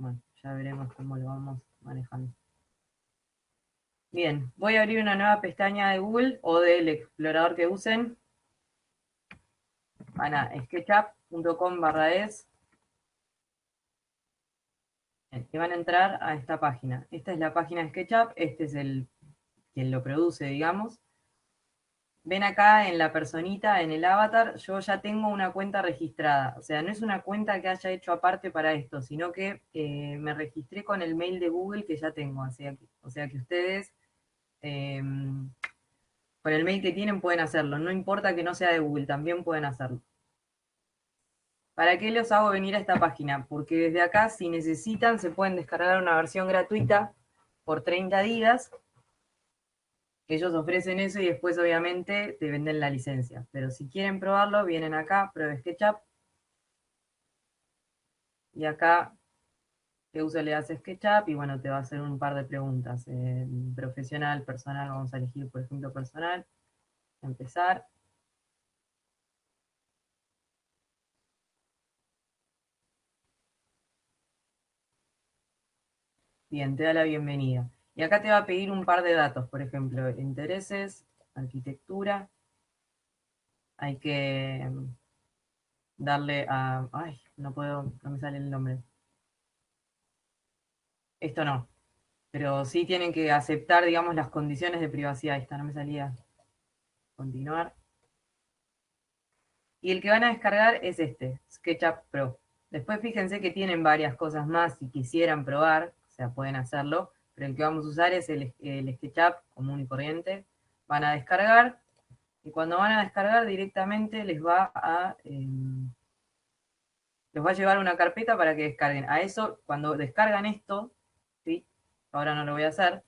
bueno, ya veremos cómo lo vamos manejando. Bien, voy a abrir una nueva pestaña de Google o del explorador que usen. Van a sketchup.com/es y van a entrar a esta página. Esta es la página de SketchUp, este es el quien lo produce, digamos. Ven acá en la personita, en el avatar, yo ya tengo una cuenta registrada. O sea, no es una cuenta que haya hecho aparte para esto, sino que me registré con el mail de Google que ya tengo. O sea que ustedes, con el mail que tienen, pueden hacerlo. No importa que no sea de Google, también pueden hacerlo. ¿Para qué los hago venir a esta página? Porque desde acá, si necesitan, se pueden descargar una versión gratuita por 30 días. Ellos ofrecen eso y después, obviamente, te venden la licencia. Pero si quieren probarlo, vienen acá, prueba SketchUp. Y acá qué uso le das SketchUp y bueno, te va a hacer un par de preguntas. Profesional, personal, vamos a elegir, por ejemplo, personal. Empezar. Bien, te da la bienvenida. Y acá te va a pedir un par de datos, por ejemplo, intereses, arquitectura. Hay que darle a... Ay, no puedo, no me sale el nombre. Esto no, pero sí tienen que aceptar, digamos, las condiciones de privacidad. Esta no me salía. Continuar. Y el que van a descargar es este, SketchUp Pro. Después fíjense que tienen varias cosas más si quisieran probar, o sea, pueden hacerlo, pero el que vamos a usar es el SketchUp común y corriente. Van a descargar, y cuando van a descargar directamente les va a llevar una carpeta para que descarguen. A eso, cuando descargan esto, ¿sí? Ahora no lo voy a hacer,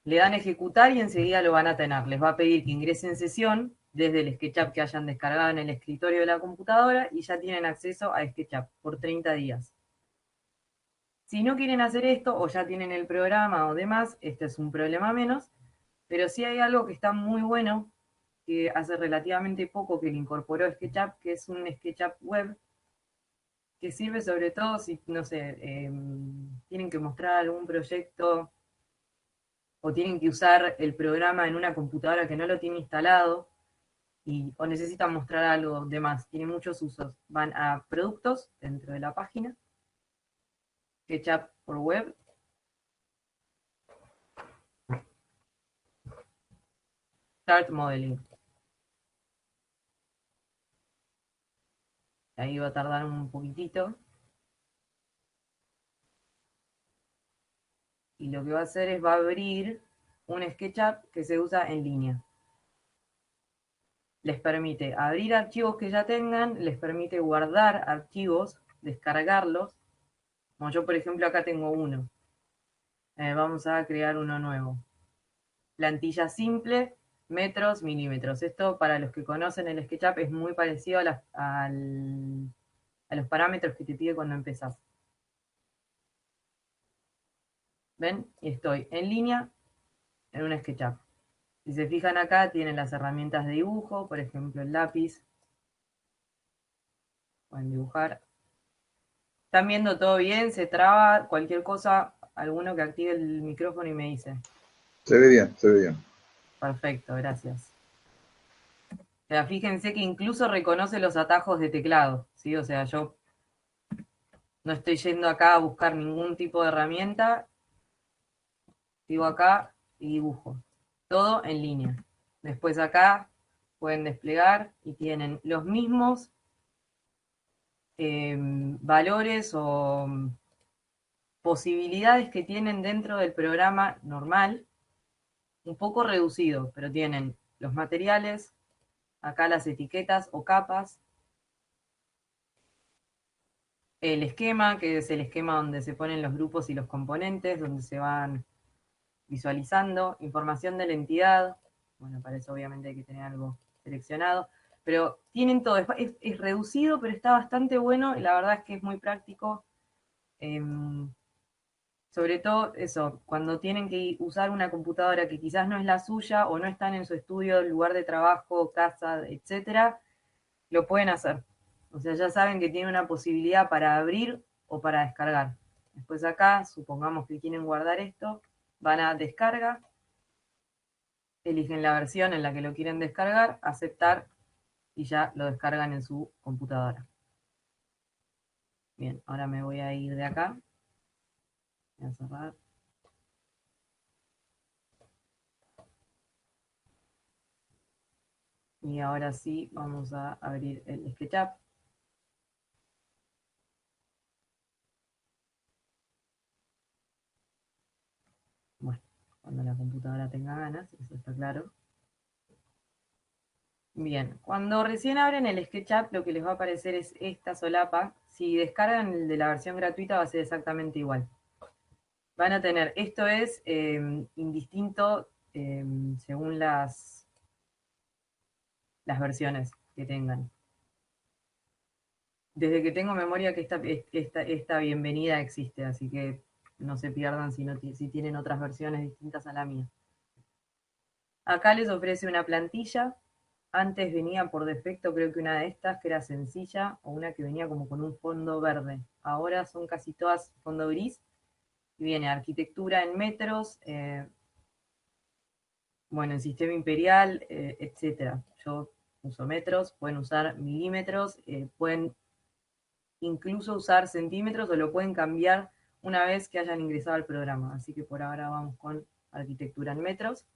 le dan ejecutar y enseguida lo van a tener. Les va a pedir que ingresen sesión desde el SketchUp que hayan descargado en el escritorio de la computadora y ya tienen acceso a SketchUp por 30 días. Si no quieren hacer esto o ya tienen el programa o demás, este es un problema menos, pero sí hay algo que está muy bueno, que hace relativamente poco que le incorporó SketchUp, que es un SketchUp web, que sirve sobre todo si, no sé, tienen que mostrar algún proyecto o tienen que usar el programa en una computadora que no lo tiene instalado o necesitan mostrar algo de más. Tiene muchos usos. Van a productos dentro de la página, SketchUp por web, Start Modeling. Ahí va a tardar un poquitito. Y lo que va a hacer es va a abrir un SketchUp que se usa en línea. Les permite abrir archivos que ya tengan, les permite guardar archivos, descargarlos. Como yo, por ejemplo, acá tengo uno. Vamos a crear uno nuevo. Plantilla simple, metros, milímetros. Esto, para los que conocen el SketchUp, es muy parecido a los parámetros que te pide cuando empezás. ¿Ven? Y estoy en línea en un SketchUp. Si se fijan acá, tienen las herramientas de dibujo, por ejemplo, el lápiz. Pueden dibujar. ¿Están viendo todo bien? ¿Se traba? Cualquier cosa, alguno que active el micrófono y me dice. Se ve bien, se ve bien. Perfecto, gracias. O sea, fíjense que incluso reconoce los atajos de teclado, ¿sí? O sea, yo no estoy yendo acá a buscar ningún tipo de herramienta, sigo acá y dibujo. Todo en línea. Después acá pueden desplegar y tienen los mismos valores o posibilidades que tienen dentro del programa normal, un poco reducido, pero tienen los materiales, acá las etiquetas o capas, el esquema, que es el esquema donde se ponen los grupos y los componentes, donde se van visualizando, información de la entidad, bueno, para eso obviamente hay que tener algo seleccionado, pero tienen todo, es reducido, pero está bastante bueno y la verdad es que es muy práctico. Eh, Sobre todo eso, cuando tienen que usar una computadora que quizás no es la suya o no están en su estudio, lugar de trabajo, casa, etcétera, lo pueden hacer. O sea, ya saben que tienen una posibilidad para abrir o para descargar. Después acá, supongamos que quieren guardar esto, van a descarga, eligen la versión en la que lo quieren descargar, aceptar y ya lo descargan en su computadora. Bien, ahora me voy a ir de acá. Voy a cerrar. Y ahora sí, vamos a abrir el SketchUp. Bueno, cuando la computadora tenga ganas, eso está claro. Bien, cuando recién abren el SketchUp, lo que les va a aparecer es esta solapa. Si descargan el de la versión gratuita, va a ser exactamente igual. Van a tener, esto es indistinto según las versiones que tengan. Desde que tengo memoria que esta bienvenida existe, así que no se pierdan si tienen otras versiones distintas a la mía. Acá les ofrece una plantilla. Antes venía por defecto, creo que una de estas que era sencilla, o una que venía como con un fondo verde. Ahora son casi todas fondo gris. Y viene arquitectura en metros, bueno, en sistema imperial, etcétera. Yo uso metros, pueden usar milímetros, pueden incluso usar centímetros o lo pueden cambiar una vez que hayan ingresado al programa. Así que por ahora vamos con arquitectura en metros.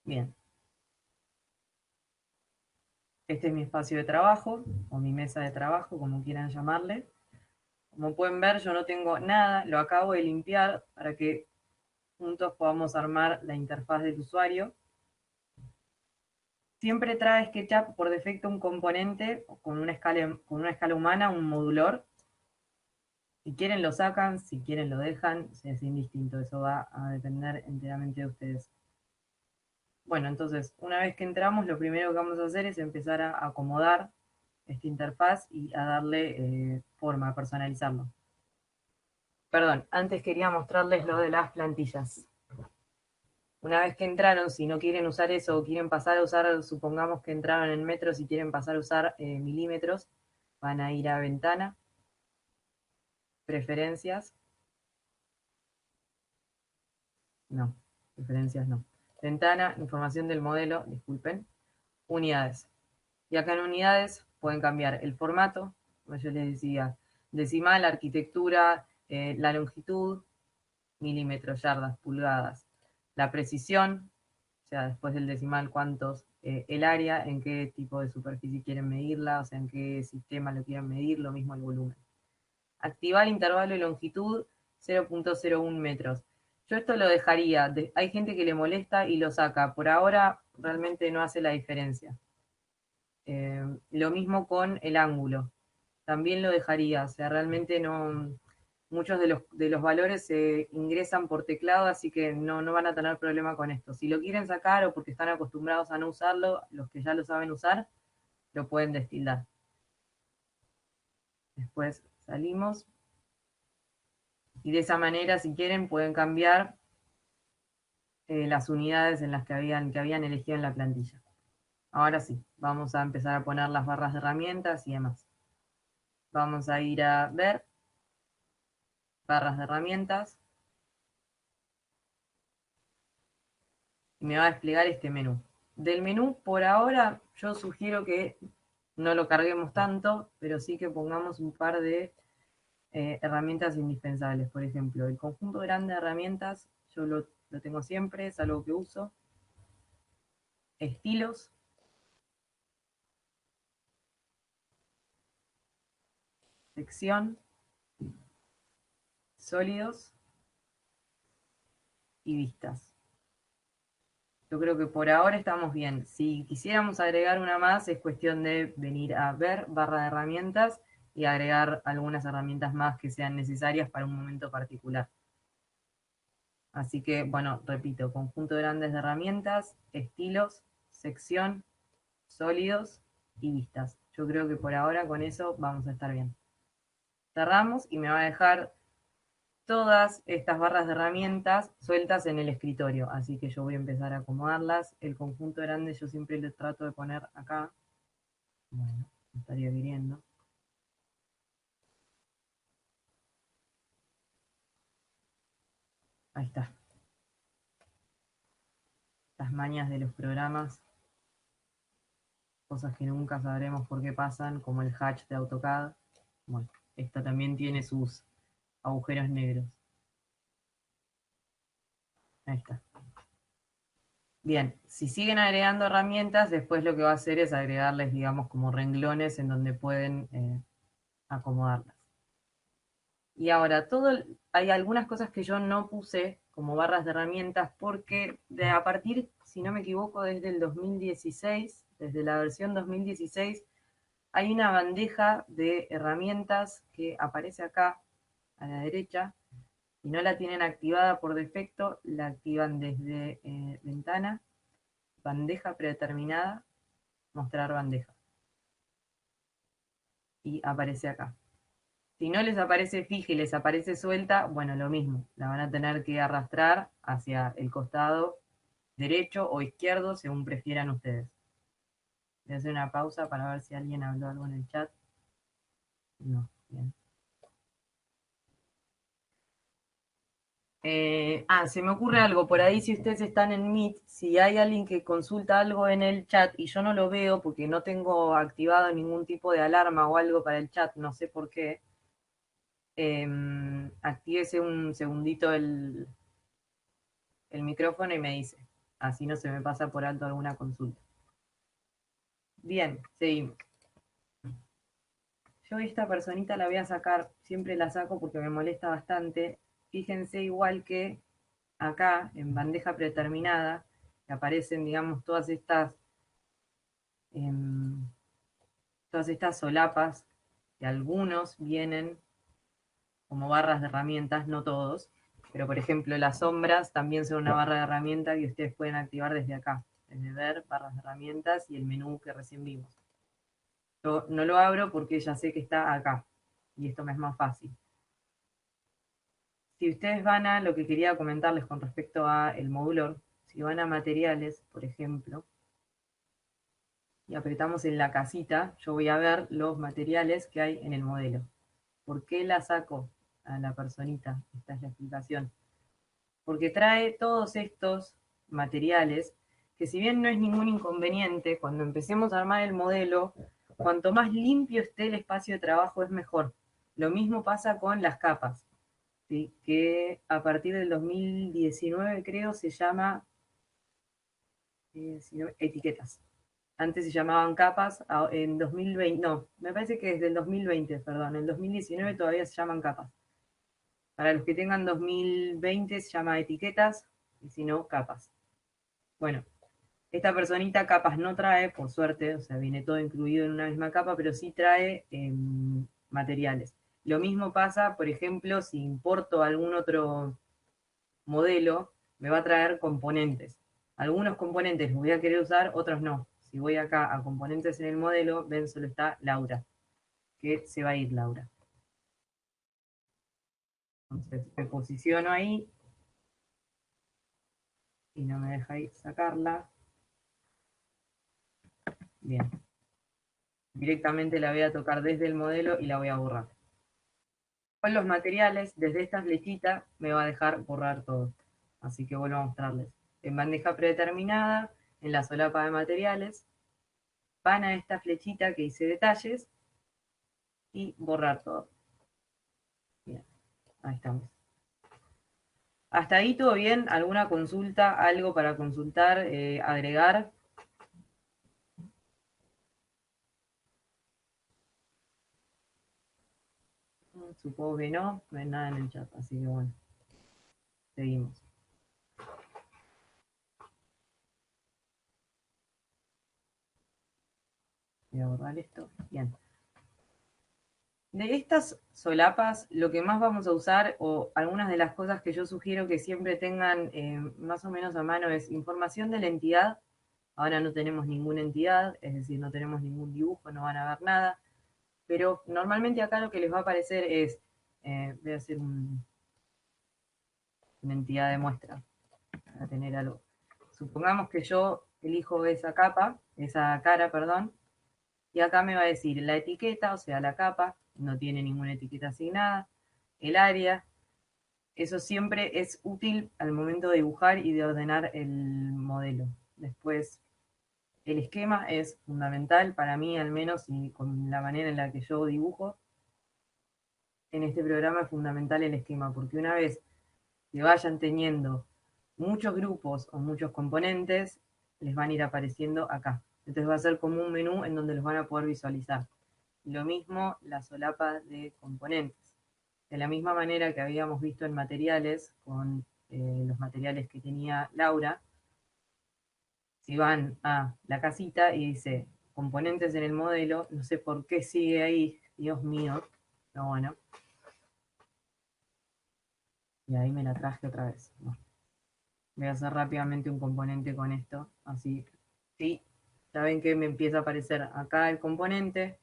Bien, este es mi espacio de trabajo o mi mesa de trabajo, como quieran llamarle. Como pueden ver, yo no tengo nada, lo acabo de limpiar para que juntos podamos armar la interfaz del usuario. Siempre trae SketchUp por defecto un componente con una escala humana, un modulor. Si quieren lo sacan, si quieren lo dejan, es indistinto, eso va a depender enteramente de ustedes. Bueno, entonces, una vez que entramos, lo primero que vamos a hacer es empezar a acomodar esta interfaz y a darle forma, a personalizarlo. Perdón, antes quería mostrarles lo de las plantillas. Una vez que entraron, si no quieren usar eso o quieren pasar a usar, supongamos que entraron en metros y quieren pasar a usar milímetros, van a ir a ventana, preferencias, no, preferencias no. Ventana, información del modelo, disculpen, unidades. Y acá en unidades pueden cambiar el formato, como yo les decía, decimal, arquitectura, la longitud, milímetros, yardas, pulgadas, la precisión, o sea, después del decimal, cuántos, el área, en qué tipo de superficie quieren medirla, o sea, en qué sistema lo quieren medir, lo mismo el volumen. Activar intervalo de longitud 0.01 metros. Yo esto lo dejaría, hay gente que le molesta y lo saca, por ahora realmente no hace la diferencia. Lo mismo con el ángulo, también lo dejaría, o sea, realmente no, muchos de los valores se ingresan por teclado, así que no van a tener problema con esto. Si lo quieren sacar o porque están acostumbrados a no usarlo, los que ya lo saben usar, lo pueden destildar. Después salimos. Y de esa manera, si quieren, pueden cambiar las unidades en las que habían elegido en la plantilla. Ahora sí, vamos a empezar a poner las barras de herramientas y demás. Vamos a ir a ver, barras de herramientas. Y me va a desplegar este menú. Del menú, por ahora, yo sugiero que no lo carguemos tanto, pero sí que pongamos un par de herramientas indispensables. Por ejemplo, el conjunto grande de herramientas, yo lo tengo siempre, es algo que uso. Estilos. Sección. Sólidos. Y vistas. Yo creo que por ahora estamos bien. Si quisiéramos agregar una más, es cuestión de venir a ver barra de herramientas y agregar algunas herramientas más que sean necesarias para un momento particular. Así que, bueno, repito, conjunto grandes de herramientas, estilos, sección, sólidos y vistas. Yo creo que por ahora con eso vamos a estar bien. Cerramos y me va a dejar todas estas barras de herramientas sueltas en el escritorio. Así que yo voy a empezar a acomodarlas. El conjunto grande yo siempre le trato de poner acá. Bueno, me estaría viniendo. Ahí está. Las mañas de los programas. Cosas que nunca sabremos por qué pasan, como el hatch de AutoCAD. Bueno, esta también tiene sus agujeros negros. Ahí está. Bien, si siguen agregando herramientas, después lo que va a hacer es agregarles, digamos, como renglones en donde pueden acomodarlas. Y ahora, hay algunas cosas que yo no puse como barras de herramientas porque a partir, si no me equivoco, desde el 2016, desde la versión 2016, hay una bandeja de herramientas que aparece acá a la derecha. Si no la tienen activada por defecto, la activan desde ventana, bandeja predeterminada, mostrar bandeja. Y aparece acá. Si no les aparece fija y les aparece suelta, bueno, lo mismo. La van a tener que arrastrar hacia el costado derecho o izquierdo, según prefieran ustedes. Voy a hacer una pausa para ver si alguien habló algo en el chat. No, bien. Se me ocurre algo por ahí si ustedes están en Meet, si hay alguien que consulta algo en el chat y yo no lo veo porque no tengo activado ningún tipo de alarma o algo para el chat, no sé por qué, actívese un segundito el micrófono y me dice, así no se me pasa por alto alguna consulta. Bien, seguimos. Yo esta personita la voy a sacar, siempre la saco porque me molesta bastante. Fíjense igual que acá, en bandeja predeterminada, que aparecen, digamos, todas estas solapas, que algunos vienen como barras de herramientas, no todos, pero por ejemplo las sombras también son una barra de herramientas que ustedes pueden activar desde acá, desde ver, barras de herramientas y el menú que recién vimos. Yo no lo abro porque ya sé que está acá, y esto me es más fácil. Si ustedes van a lo que quería comentarles con respecto a el módulo, si van a materiales, por ejemplo, y apretamos en la casita, yo voy a ver los materiales que hay en el modelo. ¿Por qué la saco a la personita? Esta es la explicación. Porque trae todos estos materiales que si bien no es ningún inconveniente, cuando empecemos a armar el modelo, cuanto más limpio esté el espacio de trabajo es mejor. Lo mismo pasa con las capas, ¿sí? Que a partir del 2019 creo se llama etiquetas. Antes se llamaban capas, en 2020, no, me parece que desde el 2020, perdón, en 2019 todavía se llaman capas. Para los que tengan 2020 se llama etiquetas, y si no, capas. Bueno, esta personita capas no trae, por suerte, o sea, viene todo incluido en una misma capa, pero sí trae materiales. Lo mismo pasa, por ejemplo, si importo algún otro modelo, me va a traer componentes. Algunos componentes los voy a querer usar, otros no. Si voy acá a componentes en el modelo, ven, solo está Laura, que se va a ir Laura. Entonces me posiciono ahí y no me deja ir sacarla. Bien. Directamente la voy a tocar desde el modelo y la voy a borrar. Con los materiales, desde esta flechita me va a dejar borrar todo. Así que vuelvo a mostrarles. En bandeja predeterminada, en la solapa de materiales, van a esta flechita que dice detalles y borrar todo. Bien, ahí estamos. ¿Hasta ahí todo bien? ¿Alguna consulta? ¿Algo para consultar? ¿Agregar? Supongo que no, no hay nada en el chat, así que bueno, seguimos. Voy a borrar esto. Bien. De estas solapas, lo que más vamos a usar, o algunas de las cosas que yo sugiero que siempre tengan más o menos a mano, es información de la entidad, Ahora no tenemos ninguna entidad, es decir, no tenemos ningún dibujo, no van a ver nada, pero normalmente acá lo que les va a aparecer es, voy a hacer una entidad de muestra, para tener algo. Supongamos que yo elijo esa cara, perdón, y acá me va a decir la etiqueta, o sea, la capa, no tiene ninguna etiqueta asignada, el área. Eso siempre es útil al momento de dibujar y de ordenar el modelo. Después, el esquema es fundamental para mí, al menos, y con la manera en la que yo dibujo. En este programa es fundamental el esquema, porque una vez que vayan teniendo muchos grupos o muchos componentes, les van a ir apareciendo acá. Entonces va a ser como un menú en donde los van a poder visualizar. Lo mismo la solapa de componentes. De la misma manera que habíamos visto en materiales, con los materiales que tenía Laura, si van a la casita y dice componentes en el modelo, no sé por qué sigue ahí, Dios mío, pero bueno. Y ahí me la traje otra vez. Bueno, voy a hacer rápidamente un componente con esto, así, sí, ya ven que me empieza a aparecer acá el componente,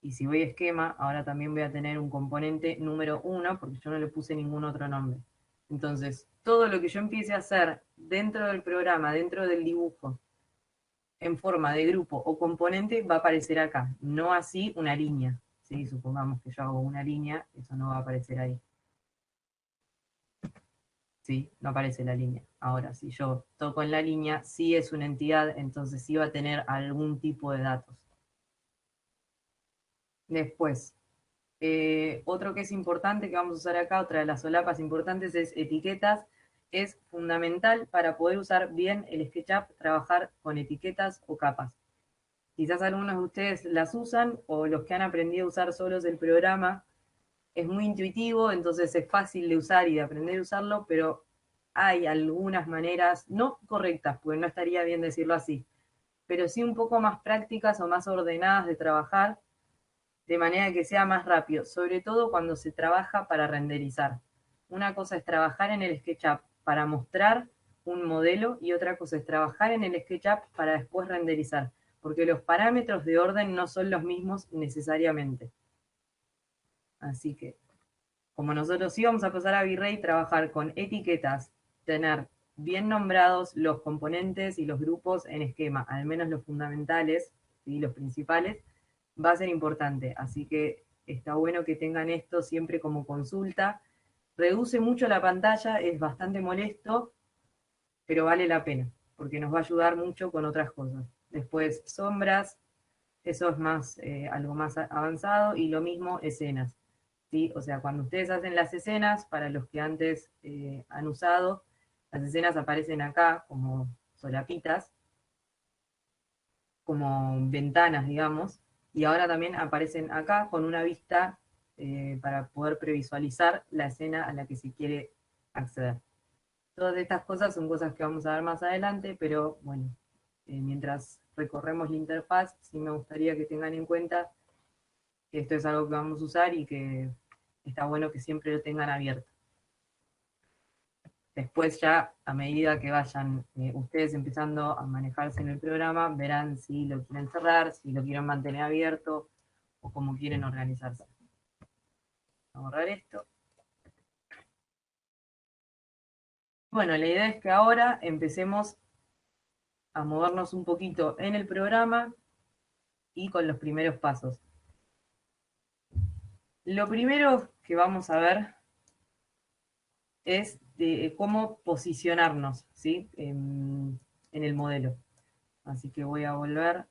y si voy a esquema, ahora también voy a tener un componente número 1, porque yo no le puse ningún otro nombre. Entonces, todo lo que yo empiece a hacer dentro del programa, dentro del dibujo, en forma de grupo o componente, va a aparecer acá, no así una línea. ¿Sí? Supongamos que yo hago una línea, eso no va a aparecer ahí. ¿Sí? No aparece la línea. Ahora, si yo toco en la línea, sí es una entidad, entonces sí va a tener algún tipo de datos. Después, otro que es importante que vamos a usar acá, otra de las solapas importantes es etiquetas. Es fundamental para poder usar bien el SketchUp, trabajar con etiquetas o capas. Quizás algunos de ustedes las usan o los que han aprendido a usar solos el programa. Es muy intuitivo, entonces es fácil de usar y de aprender a usarlo, pero hay algunas maneras, no correctas, porque no estaría bien decirlo así, pero sí un poco más prácticas o más ordenadas de trabajar, de manera que sea más rápido, sobre todo cuando se trabaja para renderizar. Una cosa es trabajar en el SketchUp para mostrar un modelo y otra cosa es trabajar en el SketchUp para después renderizar, porque los parámetros de orden no son los mismos necesariamente. Así que, como nosotros íbamos a pasar a V-Ray, trabajar con etiquetas, tener bien nombrados los componentes y los grupos en esquema, al menos los fundamentales, ¿sí? Los principales, va a ser importante. Así que está bueno que tengan esto siempre como consulta. Reduce mucho la pantalla, es bastante molesto, pero vale la pena, porque nos va a ayudar mucho con otras cosas. Después, sombras, eso es más, algo más avanzado, y lo mismo escenas. ¿Sí? O sea, cuando ustedes hacen las escenas, para los que antes han usado, las escenas aparecen acá como solapitas, como ventanas, digamos, y ahora también aparecen acá con una vista para poder previsualizar la escena a la que se quiere acceder. Todas estas cosas son cosas que vamos a ver más adelante, pero bueno, mientras recorremos la interfaz, sí me gustaría que tengan en cuenta que esto es algo que vamos a usar y que está bueno que siempre lo tengan abierto. Después ya, a medida que vayan ustedes empezando a manejarse en el programa, verán si lo quieren cerrar, si lo quieren mantener abierto o cómo quieren organizarse. Vamos a borrar esto. Bueno, la idea es que ahora empecemos a movernos un poquito en el programa y con los primeros pasos. Lo primero que vamos a ver es de cómo posicionarnos, ¿sí? En el modelo. Así que voy a volver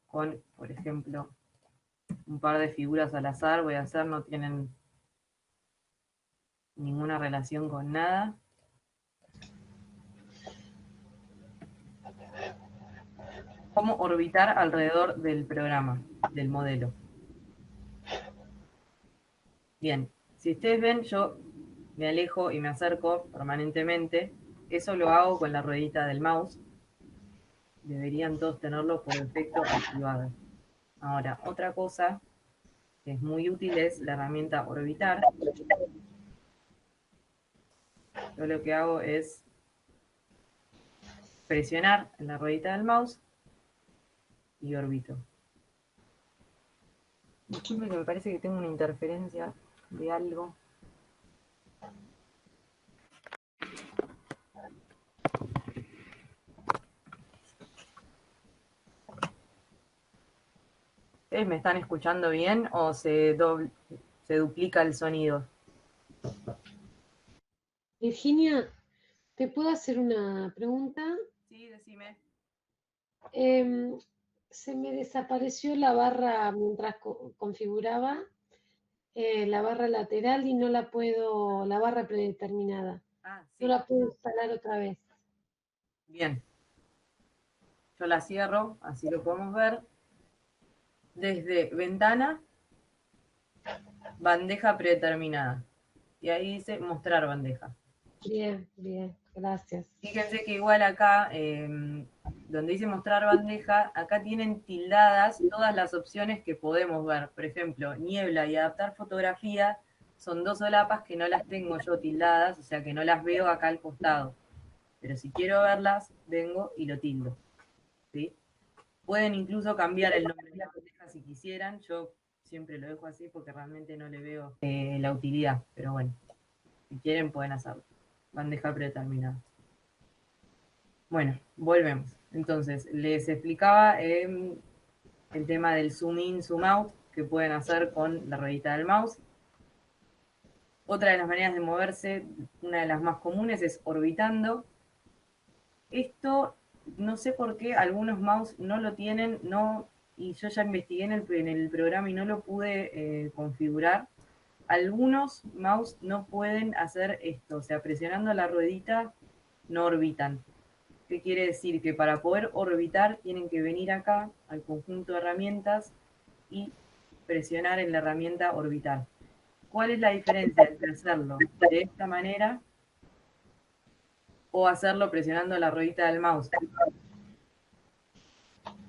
con, por ejemplo, un par de figuras al azar. Voy a hacer, no tienen ninguna relación con nada. Cómo orbitar alrededor del programa, del modelo. Bien, si ustedes ven, yo me alejo y me acerco permanentemente. Eso lo hago con la ruedita del mouse. Deberían todos tenerlo por defecto activado. Ahora, otra cosa que es muy útil es la herramienta orbitar. Yo lo que hago es presionar en la ruedita del mouse y orbito. Disculpe que me parece que tengo una interferencia de algo. ¿Ustedes me están escuchando bien o se duplica el sonido? Virginia, ¿te puedo hacer una pregunta? Sí, decime. Se me desapareció la barra mientras configuraba la barra lateral y no la puedo, la barra predeterminada. Ah, No sí. la puedo instalar otra vez. Bien. Yo la cierro, así lo podemos ver. Desde ventana, bandeja predeterminada. Y ahí dice mostrar bandeja. Bien, bien, gracias. Fíjense que igual acá, donde dice mostrar bandeja, acá tienen tildadas todas las opciones que podemos ver. Por ejemplo, niebla y adaptar fotografía son dos solapas que no las tengo yo tildadas, o sea que no las veo acá al costado. Pero si quiero verlas, vengo y lo tildo. ¿Sí? Pueden incluso cambiar el nombre de la bandeja si quisieran. Yo siempre lo dejo así porque realmente no le veo la utilidad. Pero bueno, si quieren pueden hacerlo. Bandeja predeterminada. Bueno, volvemos. Entonces, les explicaba el tema del zoom in, zoom out, que pueden hacer con la ruedita del mouse. Otra de las maneras de moverse, una de las más comunes, es orbitando. Esto, no sé por qué algunos mouse no lo tienen, y yo ya investigué en el programa y no lo pude configurar. Algunos mouse no pueden hacer esto, o sea, presionando la ruedita no orbitan. ¿Qué quiere decir? Que para poder orbitar tienen que venir acá al conjunto de herramientas y presionar en la herramienta orbitar. ¿Cuál es la diferencia entre hacerlo de esta manera o hacerlo presionando la ruedita del mouse?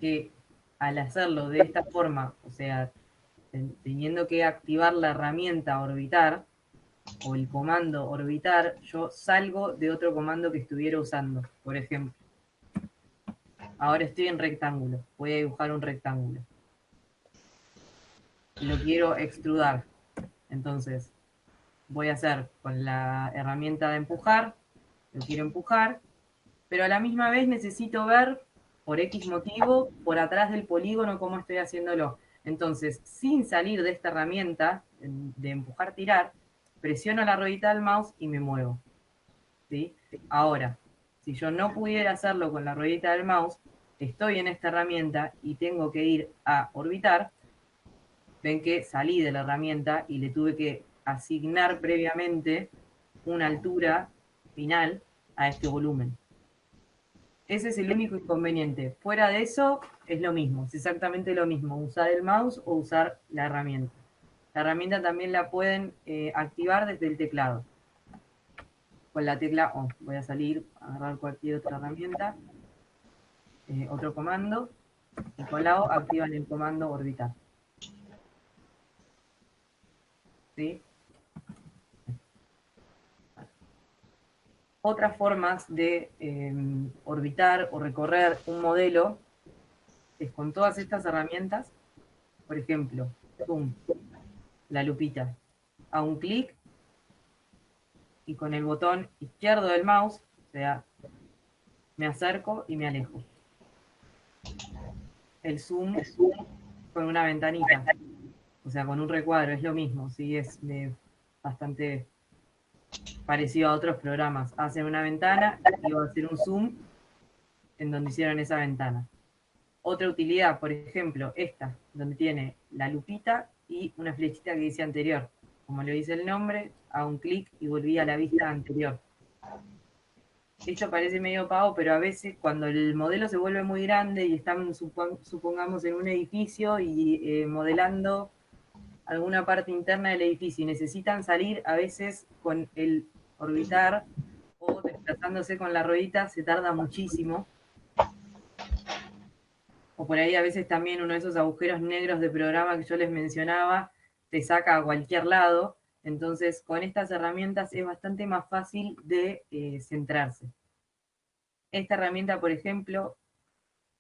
Que al hacerlo de esta forma, o sea, teniendo que activar la herramienta orbitar o el comando orbitar, yo salgo de otro comando que estuviera usando. Por ejemplo, ahora estoy en rectángulo, voy a dibujar un rectángulo. Lo quiero extrudar. Entonces, voy a hacer con la herramienta de empujar, lo quiero empujar, pero a la misma vez necesito ver, por X motivo, por atrás del polígono cómo estoy haciéndolo. Entonces, sin salir de esta herramienta de empujar, tirar, presiono la ruedita del mouse y me muevo. ¿Sí? Ahora, si yo no pudiera hacerlo con la ruedita del mouse, estoy en esta herramienta y tengo que ir a orbitar. Ven que salí de la herramienta y le tuve que asignar previamente una altura final a este volumen. Ese es el único inconveniente. Fuera de eso, es lo mismo, es exactamente lo mismo, usar el mouse o usar la herramienta. La herramienta también la pueden activar desde el teclado. Con la tecla O. Voy a salir, a agarrar cualquier otra herramienta, otro comando, y con la O activan el comando orbitar. ¿Sí? Otras formas de orbitar o recorrer un modelo es con todas estas herramientas. Por ejemplo, zoom, la lupita, a un clic y con el botón izquierdo del mouse, o sea, me acerco y me alejo. El zoom con una ventanita, o sea, con un recuadro, es lo mismo, ¿sí? Es bastante parecido a otros programas. Hacen una ventana y va a hacer un zoom en donde hicieron esa ventana. Otra utilidad, por ejemplo, esta, donde tiene la lupita y una flechita que dice anterior. Como le dice el nombre, hago un clic y volví a la vista anterior. Esto parece medio pago, pero a veces cuando el modelo se vuelve muy grande y están, supongamos, en un edificio y modelando alguna parte interna del edificio y necesitan salir, a veces con el orbitar o desplazándose con la ruedita se tarda muchísimo. O por ahí a veces también uno de esos agujeros negros de programa que yo les mencionaba te saca a cualquier lado. Entonces, con estas herramientas es bastante más fácil de centrarse. Esta herramienta, por ejemplo,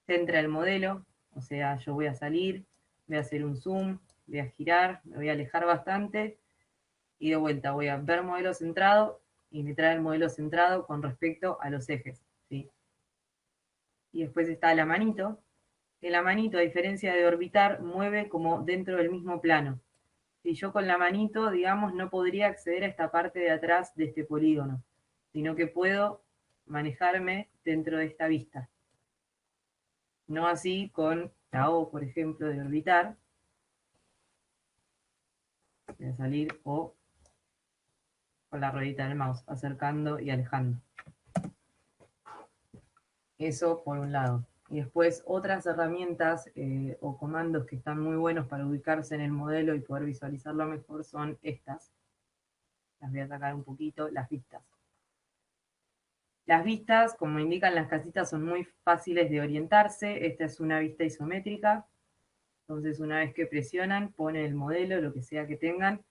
centra el modelo, o sea, yo voy a salir, voy a hacer un zoom, voy a girar, me voy a alejar bastante, y de vuelta voy a ver modelo centrado, y me trae el modelo centrado con respecto a los ejes, ¿sí? Y después está la manito, que la manito, a diferencia de orbitar, mueve como dentro del mismo plano. Si yo con la manito, digamos, no podría acceder a esta parte de atrás de este polígono, sino que puedo manejarme dentro de esta vista. No así con la O, por ejemplo, de orbitar. Voy a salir o con la ruedita del mouse, acercando y alejando. Eso por un lado. Y después otras herramientas o comandos que están muy buenos para ubicarse en el modelo y poder visualizarlo mejor son estas. Las voy a sacar un poquito, las vistas. Las vistas, como indican las casitas, son muy fáciles de orientarse. Esta es una vista isométrica. Entonces, una vez que presionan, pone el modelo, lo que sea que tengan,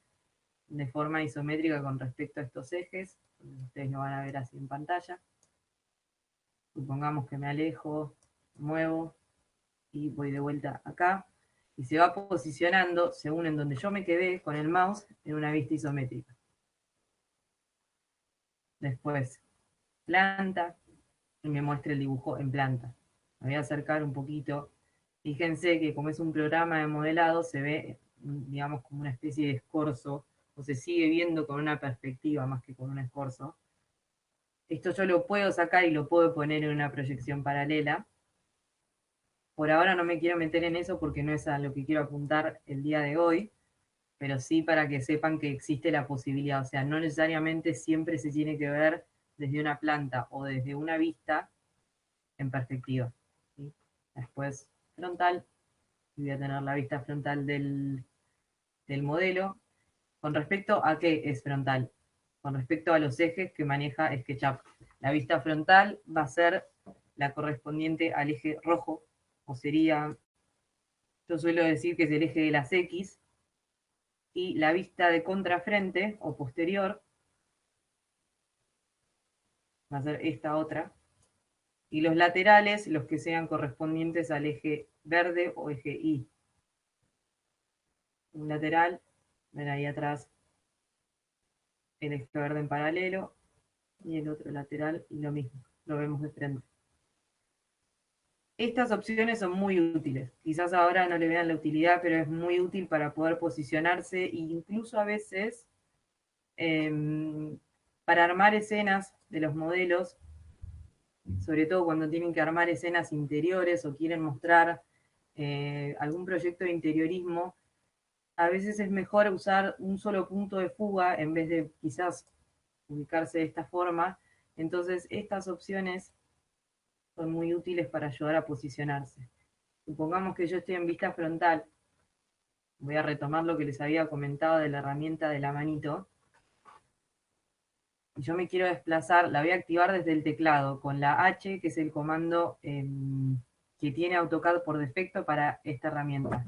de forma isométrica con respecto a estos ejes. Ustedes lo van a ver así en pantalla. Supongamos que me alejo, muevo y voy de vuelta acá. Y se va posicionando, según en donde yo me quedé con el mouse, en una vista isométrica. Después, planta, y me muestra el dibujo en planta. Me voy a acercar un poquito. Fíjense que como es un programa de modelado, se ve, digamos, como una especie de escorzo, o se sigue viendo con una perspectiva más que con un escorzo. Esto yo lo puedo sacar y lo puedo poner en una proyección paralela. Por ahora no me quiero meter en eso porque no es a lo que quiero apuntar el día de hoy, pero sí para que sepan que existe la posibilidad. O sea, no necesariamente siempre se tiene que ver desde una planta o desde una vista en perspectiva, ¿sí? Después frontal, y voy a tener la vista frontal del modelo. ¿Con respecto a qué es frontal? Con respecto a los ejes que maneja SketchUp. La vista frontal va a ser la correspondiente al eje rojo, o sería, yo suelo decir que es el eje de las X, y la vista de contrafrente o posterior va a ser esta otra, y los laterales, los que sean correspondientes al eje verde o eje Y. Un lateral, ven ahí atrás el eje verde en paralelo, y el otro lateral, y lo mismo, lo vemos de frente. Estas opciones son muy útiles. Quizás ahora no le vean la utilidad, pero es muy útil para poder posicionarse e incluso a veces para armar escenas de los modelos, sobre todo cuando tienen que armar escenas interiores o quieren mostrar algún proyecto de interiorismo. A veces es mejor usar un solo punto de fuga en vez de quizás ubicarse de esta forma. Entonces estas opciones son muy útiles para ayudar a posicionarse. Supongamos que yo estoy en vista frontal. Voy a retomar lo que les había comentado de la herramienta de la manito. Y yo me quiero desplazar, la voy a activar desde el teclado con la H, que es el comando que tiene AutoCAD por defecto para esta herramienta.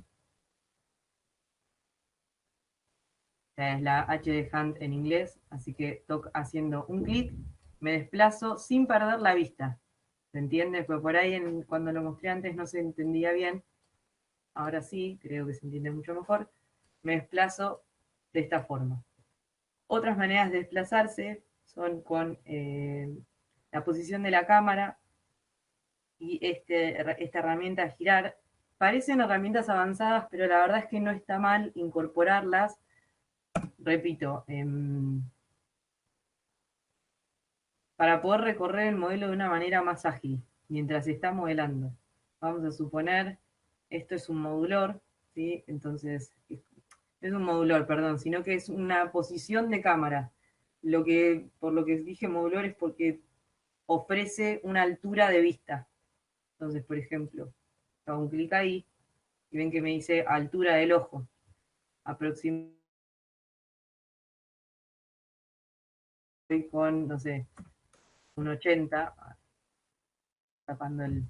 O sea, es la H de hand en inglés, así que haciendo un clic, me desplazo sin perder la vista. ¿Se entiende? Pues por ahí cuando lo mostré antes no se entendía bien. Ahora sí, creo que se entiende mucho mejor. Me desplazo de esta forma. Otras maneras de desplazarse son con la posición de la cámara y esta herramienta girar. Parecen herramientas avanzadas, pero la verdad es que no está mal incorporarlas. Repito, para poder recorrer el modelo de una manera más ágil, mientras se está modelando. Vamos a suponer, esto es un modulor, ¿sí? Entonces, es un modulor, perdón, sino que es una posición de cámara. Por lo que dije modulor es porque ofrece una altura de vista. Entonces, por ejemplo, hago un clic ahí y ven que me dice altura del ojo. Aproximadamente con, no sé, un 80, tapando el...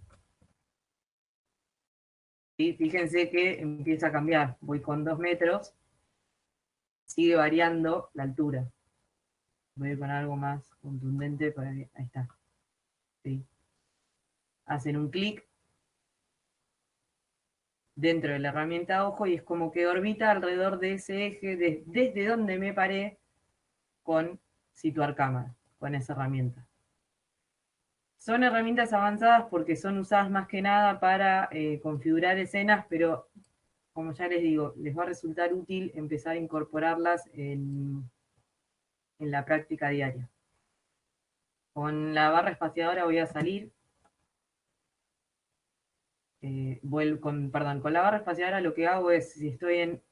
Y fíjense que empieza a cambiar. Voy con 2 metros, sigue variando la altura. Voy a ir con algo más contundente para que... Ahí está. ¿Sí? hacen un clic dentro de la herramienta ojo y es como que orbita alrededor de ese eje desde donde me paré con situar cámara, con esa herramienta. Son herramientas avanzadas porque son usadas más que nada para configurar escenas, pero como ya les digo, les va a resultar útil empezar a incorporarlas en la práctica diaria. Con la barra espaciadora voy a salir. Con la barra espaciadora lo que hago es, si estoy en,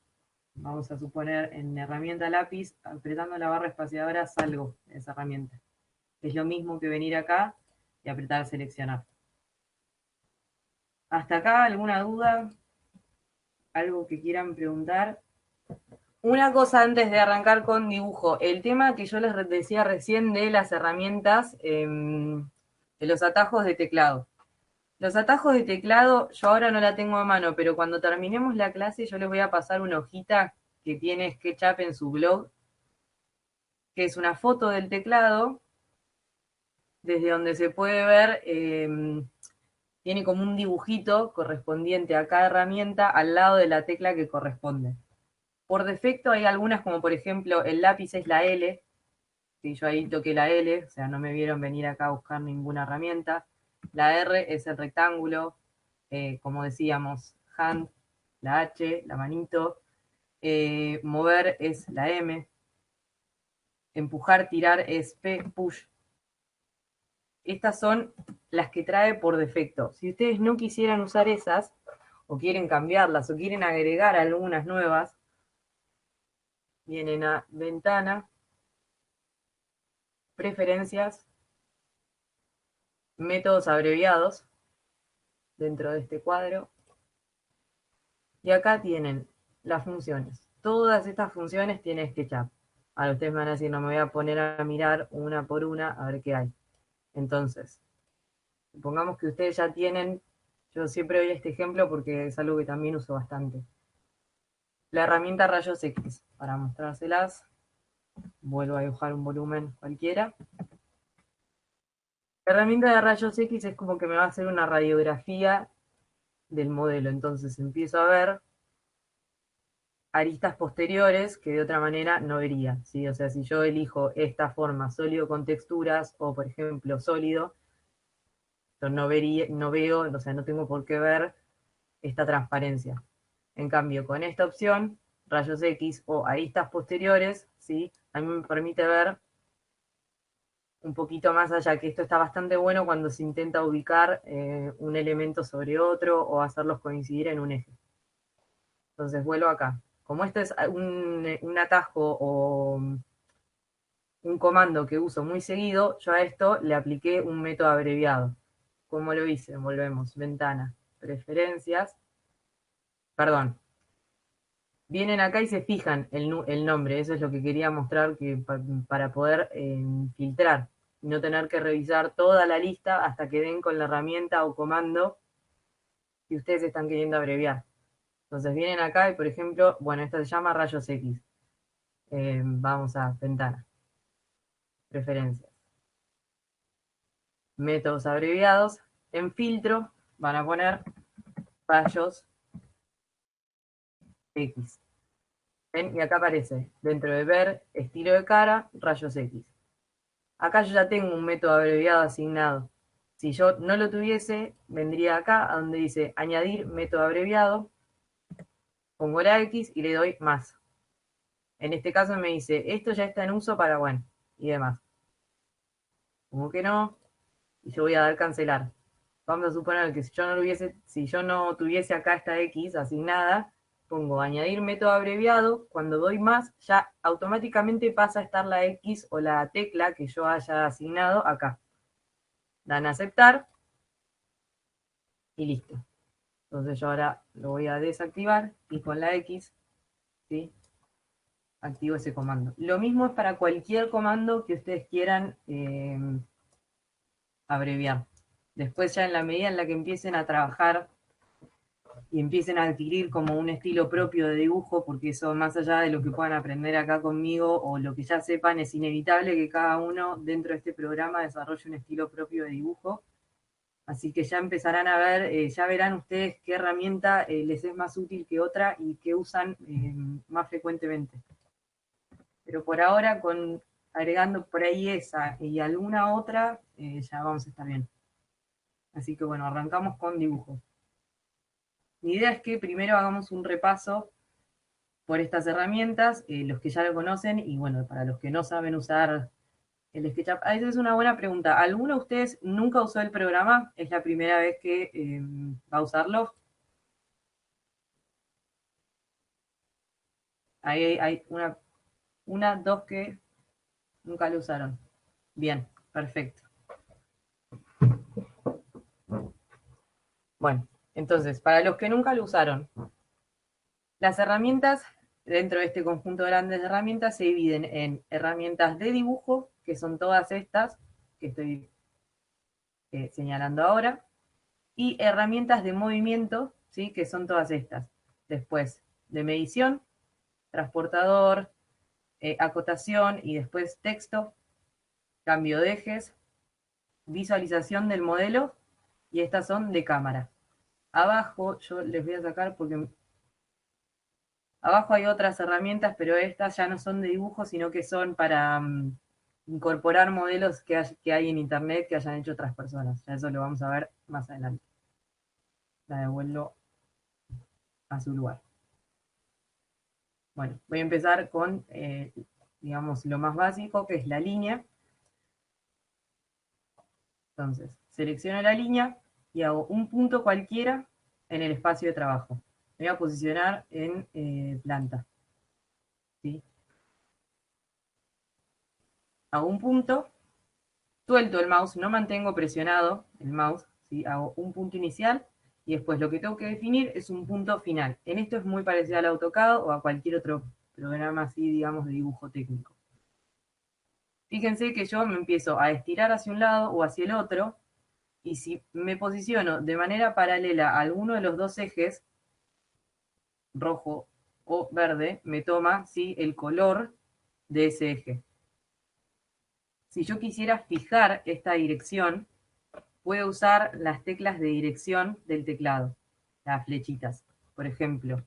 vamos a suponer, en herramienta lápiz, apretando la barra espaciadora salgo de esa herramienta. Es lo mismo que venir acá y apretar seleccionar. ¿Hasta acá alguna duda? ¿Algo que quieran preguntar? Una cosa antes de arrancar con dibujo. El tema que yo les decía recién de las herramientas, de los atajos de teclado. Los atajos de teclado, yo ahora no la tengo a mano, pero cuando terminemos la clase yo les voy a pasar una hojita que tiene SketchUp en su blog, que es una foto del teclado, desde donde se puede ver, tiene como un dibujito correspondiente a cada herramienta al lado de la tecla que corresponde. Por defecto hay algunas, como por ejemplo el lápiz es la L, si yo ahí toqué la L, o sea, no me vieron venir acá a buscar ninguna herramienta. La R es el rectángulo, como decíamos, hand, la H, la manito. Mover es la M. Empujar, tirar es P, push. Estas son las que trae por defecto. Si ustedes no quisieran usar esas, o quieren cambiarlas, o quieren agregar algunas nuevas, vienen a ventana, preferencias, métodos abreviados, dentro de este cuadro. Y acá tienen las funciones. Todas estas funciones tienen SketchUp. Ahora ustedes me van a decir, no me voy a poner a mirar una por una a ver qué hay. Entonces, supongamos que ustedes ya tienen, yo siempre doy este ejemplo porque es algo que también uso bastante. La herramienta rayos X, para mostrárselas, vuelvo a dibujar un volumen cualquiera. La herramienta de rayos X es como que me va a hacer una radiografía del modelo. Entonces empiezo a ver aristas posteriores que de otra manera no vería, ¿sí? O sea, si yo elijo esta forma, sólido con texturas, o por ejemplo sólido, yo no veo, o sea, no tengo por qué ver esta transparencia. En cambio, con esta opción, rayos X o aristas posteriores, ¿sí? A mí me permite ver un poquito más allá, que esto está bastante bueno cuando se intenta ubicar un elemento sobre otro o hacerlos coincidir en un eje. Entonces vuelvo acá. Como este es un atajo o un comando que uso muy seguido, yo a esto le apliqué un método abreviado. ¿Cómo lo hice? Volvemos, ventana, preferencias, perdón. Vienen acá y se fijan el nombre, eso es lo que quería mostrar que, para poder filtrar y no tener que revisar toda la lista hasta que den con la herramienta o comando que ustedes están queriendo abreviar. Entonces vienen acá y, por ejemplo, bueno, esta se llama rayos X. Vamos a ventana, preferencias, métodos abreviados. En filtro van a poner rayos X. ¿Ven? Y acá aparece, dentro de ver, estilo de cara, rayos X. Acá yo ya tengo un método abreviado asignado. Si yo no lo tuviese, vendría acá a donde dice añadir método abreviado, pongo la X y le doy más. En este caso me dice, esto ya está en uso para, bueno, y demás. Como que no, y yo voy a dar cancelar. Vamos a suponer que si yo no tuviese acá esta X asignada, pongo añadir método abreviado, cuando doy más, ya automáticamente pasa a estar la X o la tecla que yo haya asignado acá. Dan a aceptar y listo. Entonces yo ahora lo voy a desactivar y con la X, ¿sí?, activo ese comando. Lo mismo es para cualquier comando que ustedes quieran abreviar. Después ya en la medida en la que empiecen a trabajar y empiecen a adquirir como un estilo propio de dibujo, porque eso más allá de lo que puedan aprender acá conmigo o lo que ya sepan, es inevitable que cada uno dentro de este programa desarrolle un estilo propio de dibujo. Así que ya empezarán a ver, ya verán ustedes qué herramienta les es más útil que otra y qué usan más frecuentemente. Pero por ahora, agregando por ahí esa y alguna otra, ya vamos a estar bien. Así que bueno, arrancamos con dibujo. Mi idea es que primero hagamos un repaso por estas herramientas, los que ya lo conocen, y bueno, para los que no saben usar el SketchUp. Esa es una buena pregunta. ¿Alguno de ustedes nunca usó el programa? ¿Es la primera vez que va a usarlo? Ahí hay dos que nunca lo usaron. Bien, perfecto. Bueno, entonces, para los que nunca lo usaron, las herramientas dentro de este conjunto grande de herramientas se dividen en herramientas de dibujo, que son todas estas que estoy señalando ahora, y herramientas de movimiento, ¿sí? Que son todas estas. Después, de medición, transportador, acotación y después texto, cambio de ejes, visualización del modelo, y estas son de cámara. Abajo, yo les voy a sacar porque abajo hay otras herramientas, pero estas ya no son de dibujo, sino que son para incorporar modelos que hay en internet que hayan hecho otras personas. Ya eso lo vamos a ver más adelante. La devuelvo a su lugar. Bueno, voy a empezar con, digamos, lo más básico, que es la línea. Entonces, selecciono la línea y hago un punto cualquiera en el espacio de trabajo. Me voy a posicionar en planta. ¿Sí? Hago un punto, suelto el mouse, no mantengo presionado el mouse, ¿sí? Hago un punto inicial y después lo que tengo que definir es un punto final. En esto es muy parecido al AutoCAD o a cualquier otro programa así, digamos, de dibujo técnico. Fíjense que yo me empiezo a estirar hacia un lado o hacia el otro, y si me posiciono de manera paralela a alguno de los dos ejes, rojo o verde, me toma, ¿sí?, el color de ese eje. Si yo quisiera fijar esta dirección, puedo usar las teclas de dirección del teclado, las flechitas. Por ejemplo,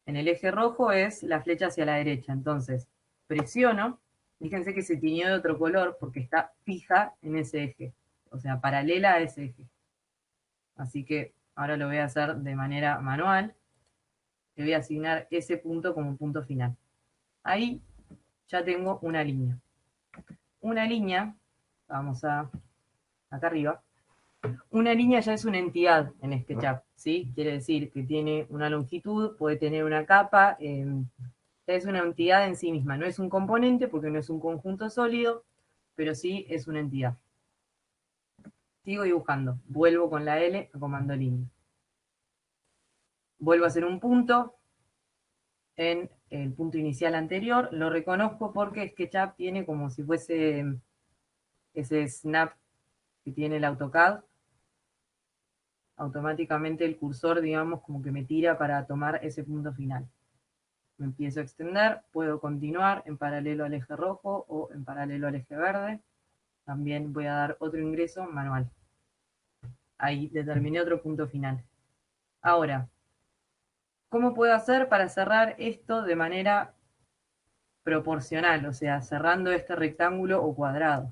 en el eje rojo es la flecha hacia la derecha, entonces presiono, fíjense que se tiñó de otro color porque está fija en ese eje, o sea, paralela a ese eje. Así que ahora lo voy a hacer de manera manual. Le voy a asignar ese punto como punto final. Ahí ya tengo una línea. Una línea, vamos a acá arriba, una línea ya es una entidad en SketchUp, ¿sí? Quiere decir que tiene una longitud, puede tener una capa, es una entidad en sí misma. No es un componente porque no es un conjunto sólido, pero sí es una entidad. Sigo dibujando, vuelvo con la L a comando línea. Vuelvo a hacer un punto en el punto inicial anterior, lo reconozco porque SketchUp tiene como si fuese ese snap que tiene el AutoCAD. Automáticamente el cursor, digamos, como que me tira para tomar ese punto final. Me empiezo a extender, puedo continuar en paralelo al eje rojo o en paralelo al eje verde. También voy a dar otro ingreso manual. Ahí determiné otro punto final. Ahora, ¿cómo puedo hacer para cerrar esto de manera proporcional? O sea, cerrando este rectángulo o cuadrado.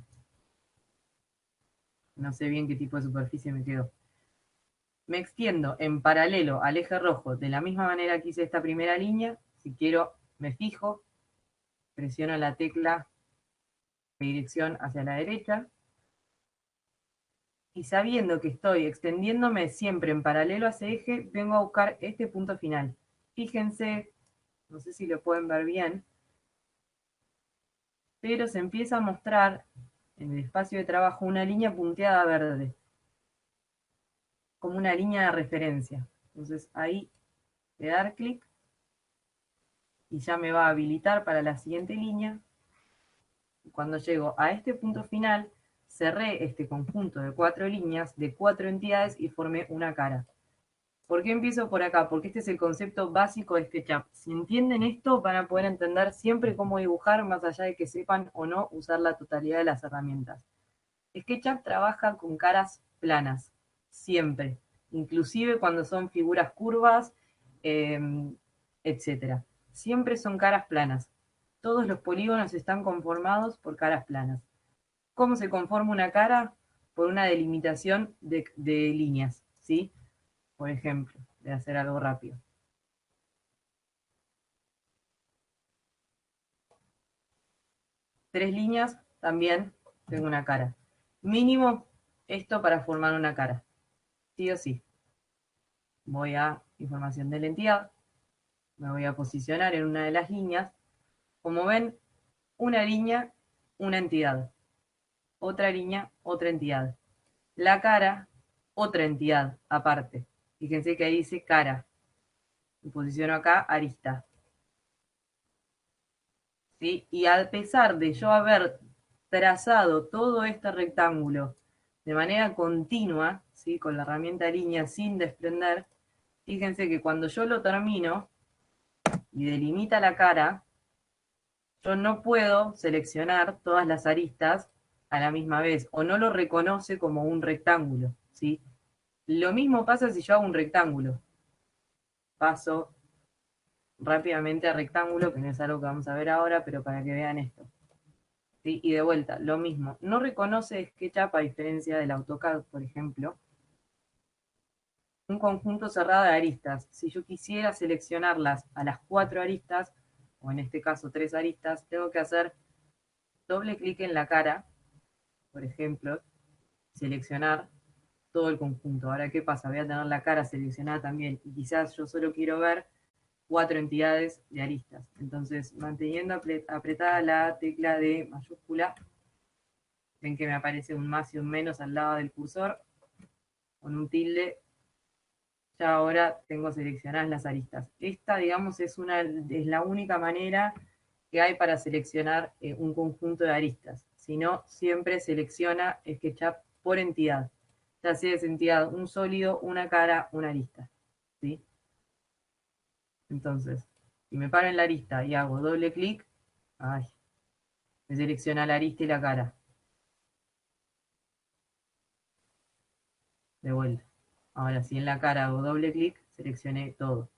No sé bien qué tipo de superficie me quedó. Me extiendo en paralelo al eje rojo de la misma manera que hice esta primera línea. Si quiero, me fijo, presiono la tecla de dirección hacia la derecha. Y sabiendo que estoy extendiéndome siempre en paralelo a ese eje, vengo a buscar este punto final. Fíjense, no sé si lo pueden ver bien, pero se empieza a mostrar en el espacio de trabajo una línea punteada verde, como una línea de referencia. Entonces ahí voy a dar clic y ya me va a habilitar para la siguiente línea. Cuando llego a este punto final, cerré este conjunto de 4 líneas, de 4 entidades y formé una cara. ¿Por qué empiezo por acá? Porque este es el concepto básico de SketchUp. Si entienden esto, van a poder entender siempre cómo dibujar, más allá de que sepan o no usar la totalidad de las herramientas. SketchUp trabaja con caras planas. siempre, inclusive cuando son figuras curvas, etc. Siempre son caras planas. Todos los polígonos están conformados por caras planas. ¿Cómo se conforma una cara? Por una delimitación de líneas, ¿sí? Por ejemplo, voy a hacer algo rápido. Tres líneas, también tengo una cara. Mínimo esto para formar una cara. Sí o sí. Voy a información de la entidad. Me voy a posicionar en una de las líneas. Como ven, una línea, una entidad. Otra línea, otra entidad. La cara, otra entidad aparte. Fíjense que ahí dice cara. Me posiciono acá, arista. ¿Sí? Y a pesar de yo haber trazado todo este rectángulo de manera continua, ¿sí? Con la herramienta línea sin desprender, fíjense que cuando yo lo termino y delimita la cara, yo no puedo seleccionar todas las aristas a la misma vez, o no lo reconoce como un rectángulo, ¿sí? Lo mismo pasa si yo hago un rectángulo. Paso rápidamente a rectángulo, que no es algo que vamos a ver ahora, pero para que vean esto. ¿Sí? Y de vuelta, lo mismo. No reconoce SketchUp, a diferencia del AutoCAD, por ejemplo, un conjunto cerrado de aristas. Si yo quisiera seleccionarlas a las 4 aristas, o en este caso 3 aristas, tengo que hacer doble clic en la cara, por ejemplo, seleccionar todo el conjunto. Ahora, ¿qué pasa? Voy a tener la cara seleccionada también, y quizás yo solo quiero ver 4 entidades de aristas. Entonces, manteniendo apretada la tecla de mayúscula, ven que me aparece un más y un menos al lado del cursor, con un tilde, ya ahora tengo seleccionadas las aristas. Esta, digamos, es la única manera que hay para seleccionar un conjunto de aristas. Si no, siempre selecciona SketchUp por entidad. Ya sea esa entidad un sólido, una cara, una arista. ¿Sí? Entonces, si me paro en la arista y hago doble clic, ay, me selecciona la arista y la cara. De vuelta. Ahora, si en la cara hago doble clic, seleccioné todo.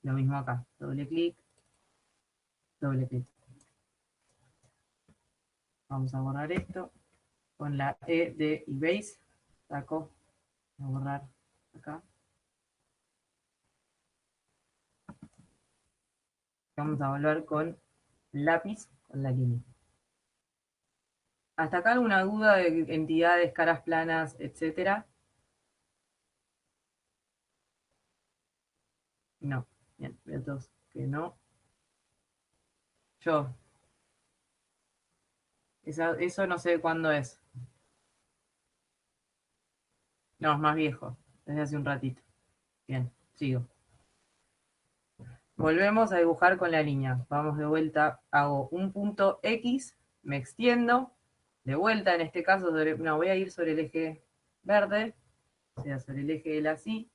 Lo mismo acá. Doble clic, doble clic. Vamos a borrar esto. Con la E de Erase, saco, voy a borrar acá. Vamos a volver con lápiz, con la línea. ¿Hasta acá alguna duda de entidades, caras planas, etcétera? No. Bien, veo todos que no. Yo. Eso no sé cuándo es. No, es más viejo. Desde hace un ratito. Bien, sigo. Volvemos a dibujar con la línea. Vamos de vuelta. Hago un punto X. Me extiendo. De vuelta, en este caso, voy a ir sobre el eje verde. O sea, sobre el eje de la Y.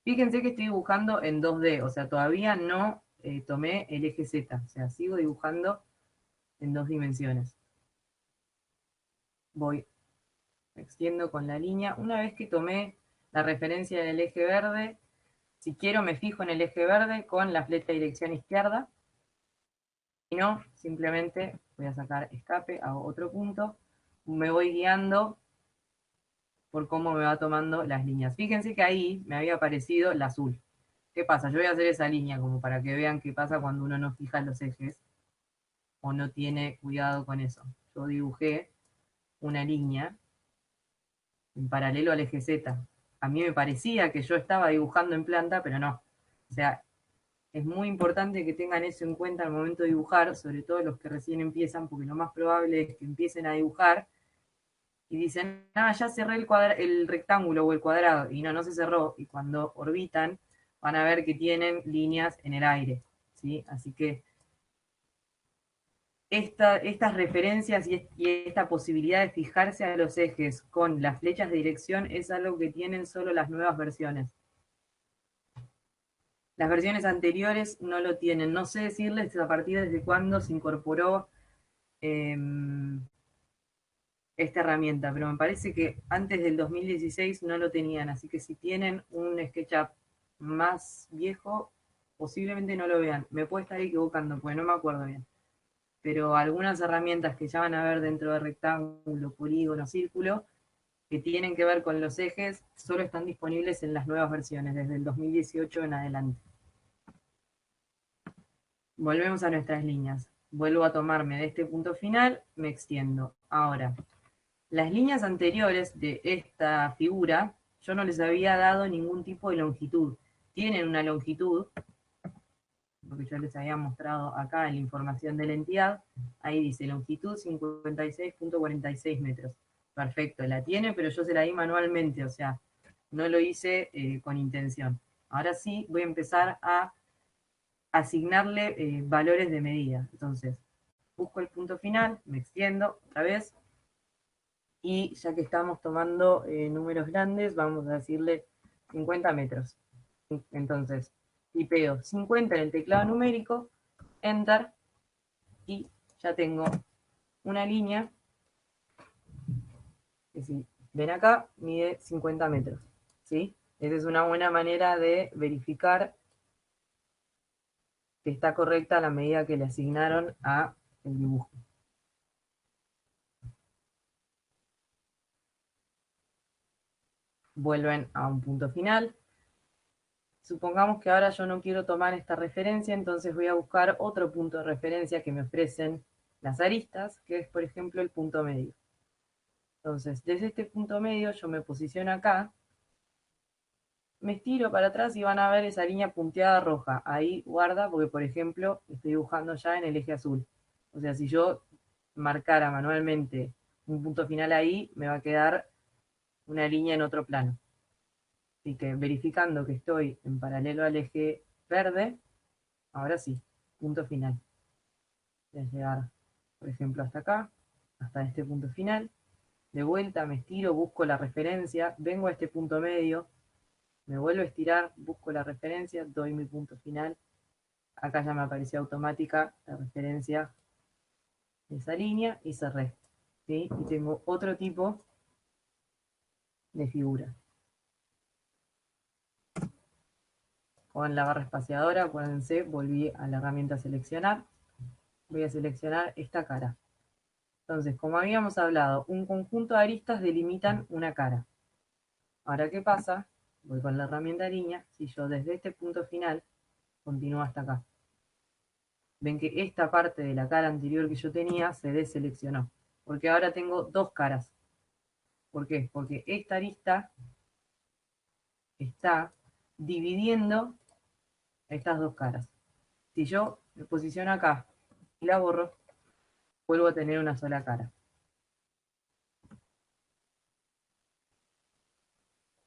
Fíjense que estoy dibujando en 2D. O sea, todavía no tomé el eje Z. O sea, sigo dibujando en 2 dimensiones. Voy. Me extiendo con la línea. Una vez que tomé la referencia del eje verde, si quiero me fijo en el eje verde con la flecha de dirección izquierda. Si no, simplemente voy a sacar escape, hago otro punto. Me voy guiando por cómo me va tomando las líneas. Fíjense que ahí me había aparecido el azul. ¿Qué pasa? Yo voy a hacer esa línea como para que vean qué pasa cuando uno no fija los ejes o no tiene cuidado con eso. Yo dibujé una línea en paralelo al eje Z. A mí me parecía que yo estaba dibujando en planta, pero no. O sea, es muy importante que tengan eso en cuenta al momento de dibujar, sobre todo los que recién empiezan, porque lo más probable es que empiecen a dibujar y dicen, ah, ya cerré el rectángulo o el cuadrado, y no, no se cerró, y cuando orbitan van a ver que tienen líneas en el aire, ¿sí? Así que estas referencias y esta posibilidad de fijarse a los ejes con las flechas de dirección es algo que tienen solo las nuevas versiones. Las versiones anteriores no lo tienen. No sé decirles a partir de cuándo se incorporó esta herramienta, pero me parece que antes del 2016 no lo tenían, así que si tienen un SketchUp más viejo, posiblemente no lo vean. Me puedo estar equivocando, porque no me acuerdo bien. Pero algunas herramientas que ya van a ver dentro de rectángulo, polígono, círculo, que tienen que ver con los ejes, solo están disponibles en las nuevas versiones, desde el 2018 en adelante. Volvemos a nuestras líneas. Vuelvo a tomarme de este punto final, me extiendo. Ahora, las líneas anteriores de esta figura, yo no les había dado ningún tipo de longitud. Tienen una longitud, porque yo les había mostrado acá en la información de la entidad, ahí dice longitud 56.46 metros. Perfecto, la tiene, pero yo se la di manualmente, o sea, no lo hice con intención. Ahora sí voy a empezar a asignarle valores de medida. Entonces, busco el punto final, me extiendo otra vez, y ya que estamos tomando números grandes, vamos a decirle 50 metros. Entonces, tipeo 50 en el teclado numérico, Enter, y ya tengo una línea que, si ven acá, mide 50 metros. ¿Sí? Esa es una buena manera de verificar que está correcta la medida que le asignaron a el dibujo. Vuelven a un punto final. Supongamos que ahora yo no quiero tomar esta referencia, entonces voy a buscar otro punto de referencia que me ofrecen las aristas, que es por ejemplo el punto medio. Entonces, desde este punto medio yo me posiciono acá, me estiro para atrás y van a ver esa línea punteada roja. Ahí guarda, porque por ejemplo estoy dibujando ya en el eje azul. O sea, si yo marcara manualmente un punto final ahí, me va a quedar una línea en otro plano. Así que verificando que estoy en paralelo al eje verde, ahora sí, punto final. Voy a llegar, por ejemplo, hasta acá, hasta este punto final. De vuelta me estiro, busco la referencia, vengo a este punto medio, me vuelvo a estirar, busco la referencia, doy mi punto final. Acá ya me apareció automática la referencia de esa línea y cerré. ¿Sí? Y tengo otro tipo de figura. Con la barra espaciadora, acuérdense, volví a la herramienta seleccionar. Voy a seleccionar esta cara. Entonces, como habíamos hablado, un conjunto de aristas delimitan una cara. Ahora, ¿qué pasa? Voy con la herramienta línea. Si yo desde este punto final continúo hasta acá, ven que esta parte de la cara anterior que yo tenía se deseleccionó. Porque ahora tengo dos caras. ¿Por qué? Porque esta arista está dividiendo estas dos caras. Si yo me posiciono acá y la borro, vuelvo a tener una sola cara.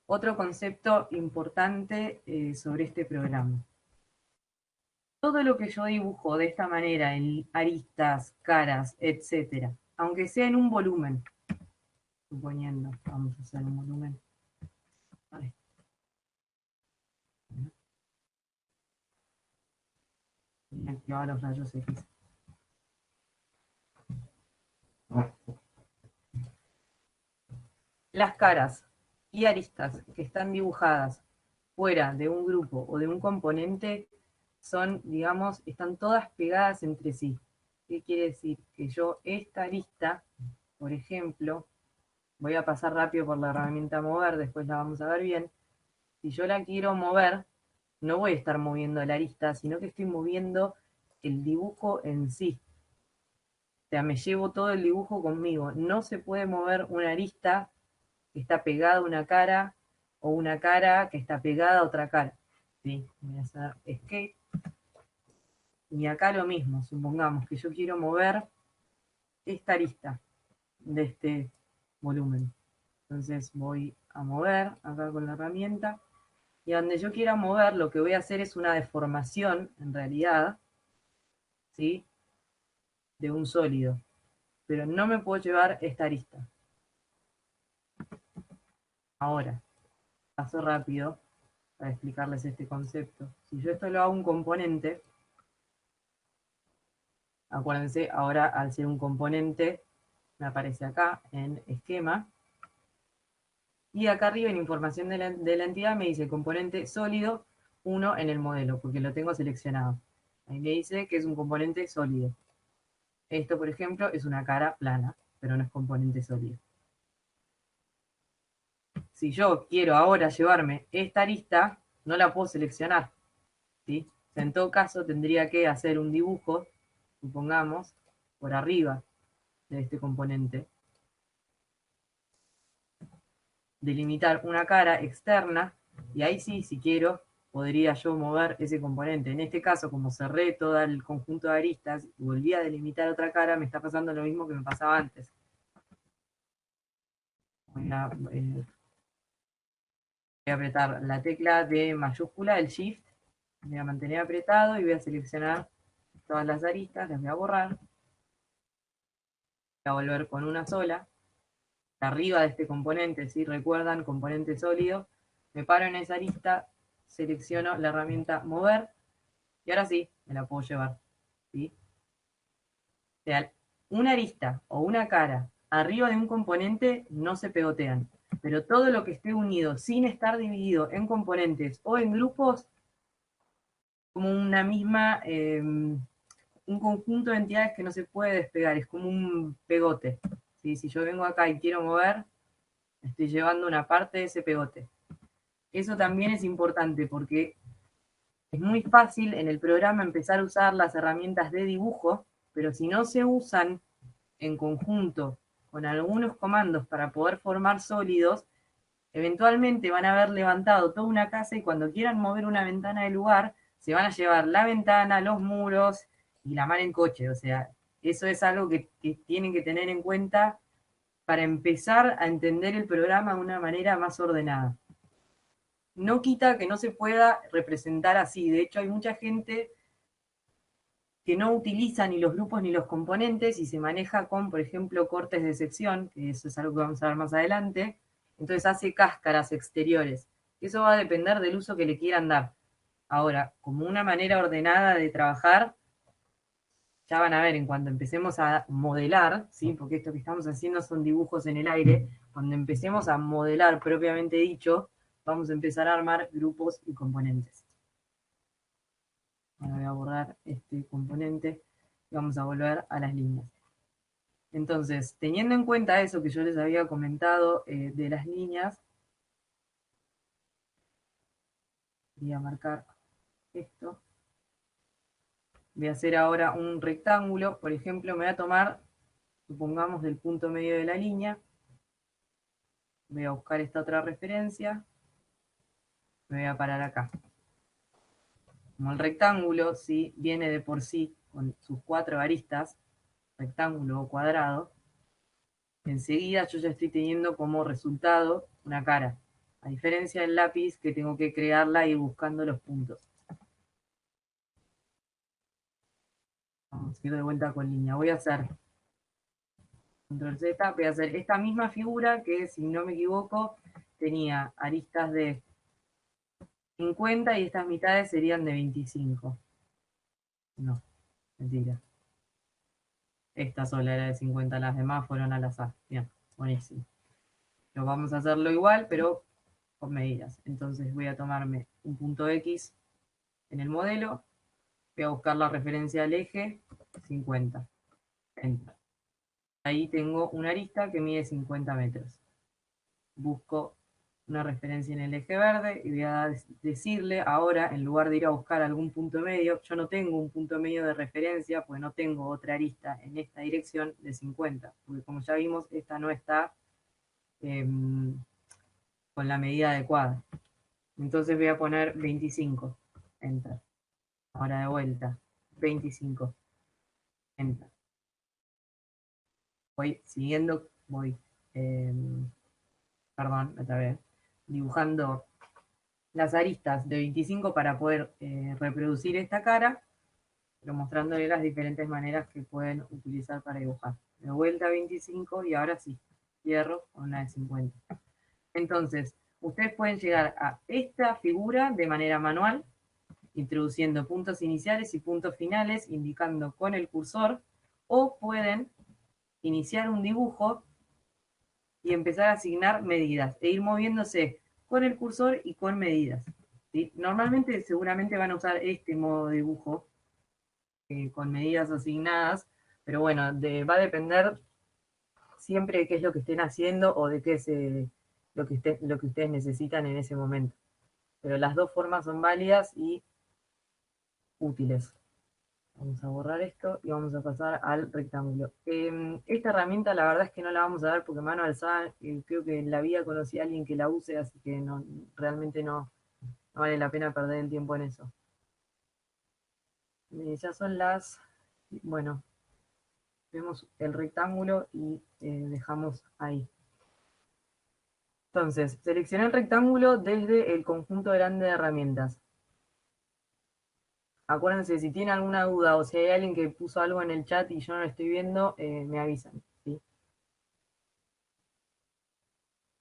Otro concepto importante sobre este programa. Todo lo que yo dibujo de esta manera, en aristas, caras, etc., aunque sea en un volumen, suponiendo, vamos a hacer un volumen. Vale. Voy a activar los rayos X. Las caras y aristas que están dibujadas fuera de un grupo o de un componente son, digamos, están todas pegadas entre sí. ¿Qué quiere decir? Que yo esta arista, por ejemplo, voy a pasar rápido por la herramienta mover, después la vamos a ver bien. Si yo la quiero mover, no voy a estar moviendo la arista, sino que estoy moviendo el dibujo en sí. O sea, me llevo todo el dibujo conmigo. No se puede mover una arista que está pegada a una cara o una cara que está pegada a otra cara. ¿Sí? Voy a hacer escape. Y acá lo mismo, supongamos que yo quiero mover esta arista de este volumen. Entonces voy a mover acá con la herramienta. Y donde yo quiera mover, lo que voy a hacer es una deformación, en realidad, ¿sí? De un sólido. Pero no me puedo llevar esta arista. Ahora, paso rápido para explicarles este concepto. Si yo esto lo hago un componente, acuérdense, ahora al ser un componente, me aparece acá en esquema. Y acá arriba en información de la entidad me dice componente sólido 1 en el modelo, porque lo tengo seleccionado. Ahí me dice que es un componente sólido. Esto, por ejemplo, es una cara plana, pero no es componente sólido. Si yo quiero ahora llevarme esta arista, no la puedo seleccionar, ¿sí? En todo caso, tendría que hacer un dibujo, supongamos, por arriba de este componente. Delimitar una cara externa, y ahí sí, si quiero, podría yo mover ese componente. En este caso, como cerré todo el conjunto de aristas y volví a delimitar otra cara, me está pasando lo mismo que me pasaba antes. Voy a apretar la tecla de mayúscula, el Shift, voy a mantener apretado y voy a seleccionar todas las aristas, las voy a borrar. Voy a volver con una sola. Arriba de este componente, si recuerdan, componente sólido, me paro en esa arista, selecciono la herramienta mover y ahora sí, me la puedo llevar. ¿Sí? O sea, una arista o una cara arriba de un componente no se pegotean, pero todo lo que esté unido sin estar dividido en componentes o en grupos, como una misma, un conjunto de entidades que no se puede despegar, es como un pegote. ¿Sí? Si yo vengo acá y quiero mover, estoy llevando una parte de ese pegote. Eso también es importante porque es muy fácil en el programa empezar a usar las herramientas de dibujo, pero si no se usan en conjunto con algunos comandos para poder formar sólidos, eventualmente van a haber levantado toda una casa y cuando quieran mover una ventana del lugar, se van a llevar la ventana, los muros y la mar en coche. O sea, eso es algo que tienen que tener en cuenta para empezar a entender el programa de una manera más ordenada. No quita que no se pueda representar así. De hecho, hay mucha gente que no utiliza ni los grupos ni los componentes y se maneja con, por ejemplo, cortes de sección, que eso es algo que vamos a ver más adelante. Entonces hace cáscaras exteriores. Eso va a depender del uso que le quieran dar. Ahora, como una manera ordenada de trabajar, ya van a ver en cuanto empecemos a modelar, ¿sí? Porque esto que estamos haciendo son dibujos en el aire, cuando empecemos a modelar propiamente dicho, vamos a empezar a armar grupos y componentes. Ahora voy a borrar este componente y vamos a volver a las líneas. Entonces, teniendo en cuenta eso que yo les había comentado de las líneas, voy a marcar esto. Voy a hacer ahora un rectángulo, por ejemplo, me voy a tomar, supongamos, del punto medio de la línea. Voy a buscar esta otra referencia. Me voy a parar acá. Como el rectángulo, ¿sí? Viene de por sí con sus 4 aristas, rectángulo o cuadrado, enseguida yo ya estoy teniendo como resultado una cara. A diferencia del lápiz, que tengo que crearla y ir buscando los puntos. Vamos a ir de vuelta con línea. Voy a hacer Control Z, voy a hacer esta misma figura que, si no me equivoco, tenía aristas de 50 y estas mitades serían de 25. No, mentira. Esta sola era de 50, las demás fueron al azar. Bien, buenísimo. Lo vamos a hacerlo igual, pero con medidas. Entonces voy a tomarme un punto X en el modelo, voy a buscar la referencia al eje 50. Enter. Ahí tengo una arista que mide 50 metros. Busco una referencia en el eje verde y voy a decirle ahora, en lugar de ir a buscar algún punto medio, yo no tengo un punto medio de referencia, pues no tengo otra arista en esta dirección de 50, porque como ya vimos, esta no está con la medida adecuada. Entonces voy a poner 25. Enter. Ahora de vuelta. 25. Enter. Voy siguiendo, perdón, otra vez, dibujando las aristas de 25 para poder reproducir esta cara, pero mostrándole las diferentes maneras que pueden utilizar para dibujar. De vuelta a 25 y ahora sí, cierro con una de 50. Entonces, ustedes pueden llegar a esta figura de manera manual, introduciendo puntos iniciales y puntos finales, indicando con el cursor, o pueden iniciar un dibujo y empezar a asignar medidas e ir moviéndose con el cursor y con medidas. ¿Sí? Normalmente seguramente van a usar este modo de dibujo con medidas asignadas, pero bueno, va a depender siempre de qué es lo que estén haciendo o de qué es lo que ustedes necesitan en ese momento. Pero las dos formas son válidas y útiles. Vamos a borrar esto y vamos a pasar al rectángulo. Esta herramienta la verdad es que no la vamos a ver porque mano alzada, creo que en la vida conocí a alguien que la use, así que no, realmente no vale la pena perder el tiempo en eso. Ya son las, bueno, vemos el rectángulo y dejamos ahí. Entonces, seleccioné el rectángulo desde el conjunto grande de herramientas. Acuérdense, si tienen alguna duda o si hay alguien que puso algo en el chat y yo no lo estoy viendo, me avisan. ¿Sí?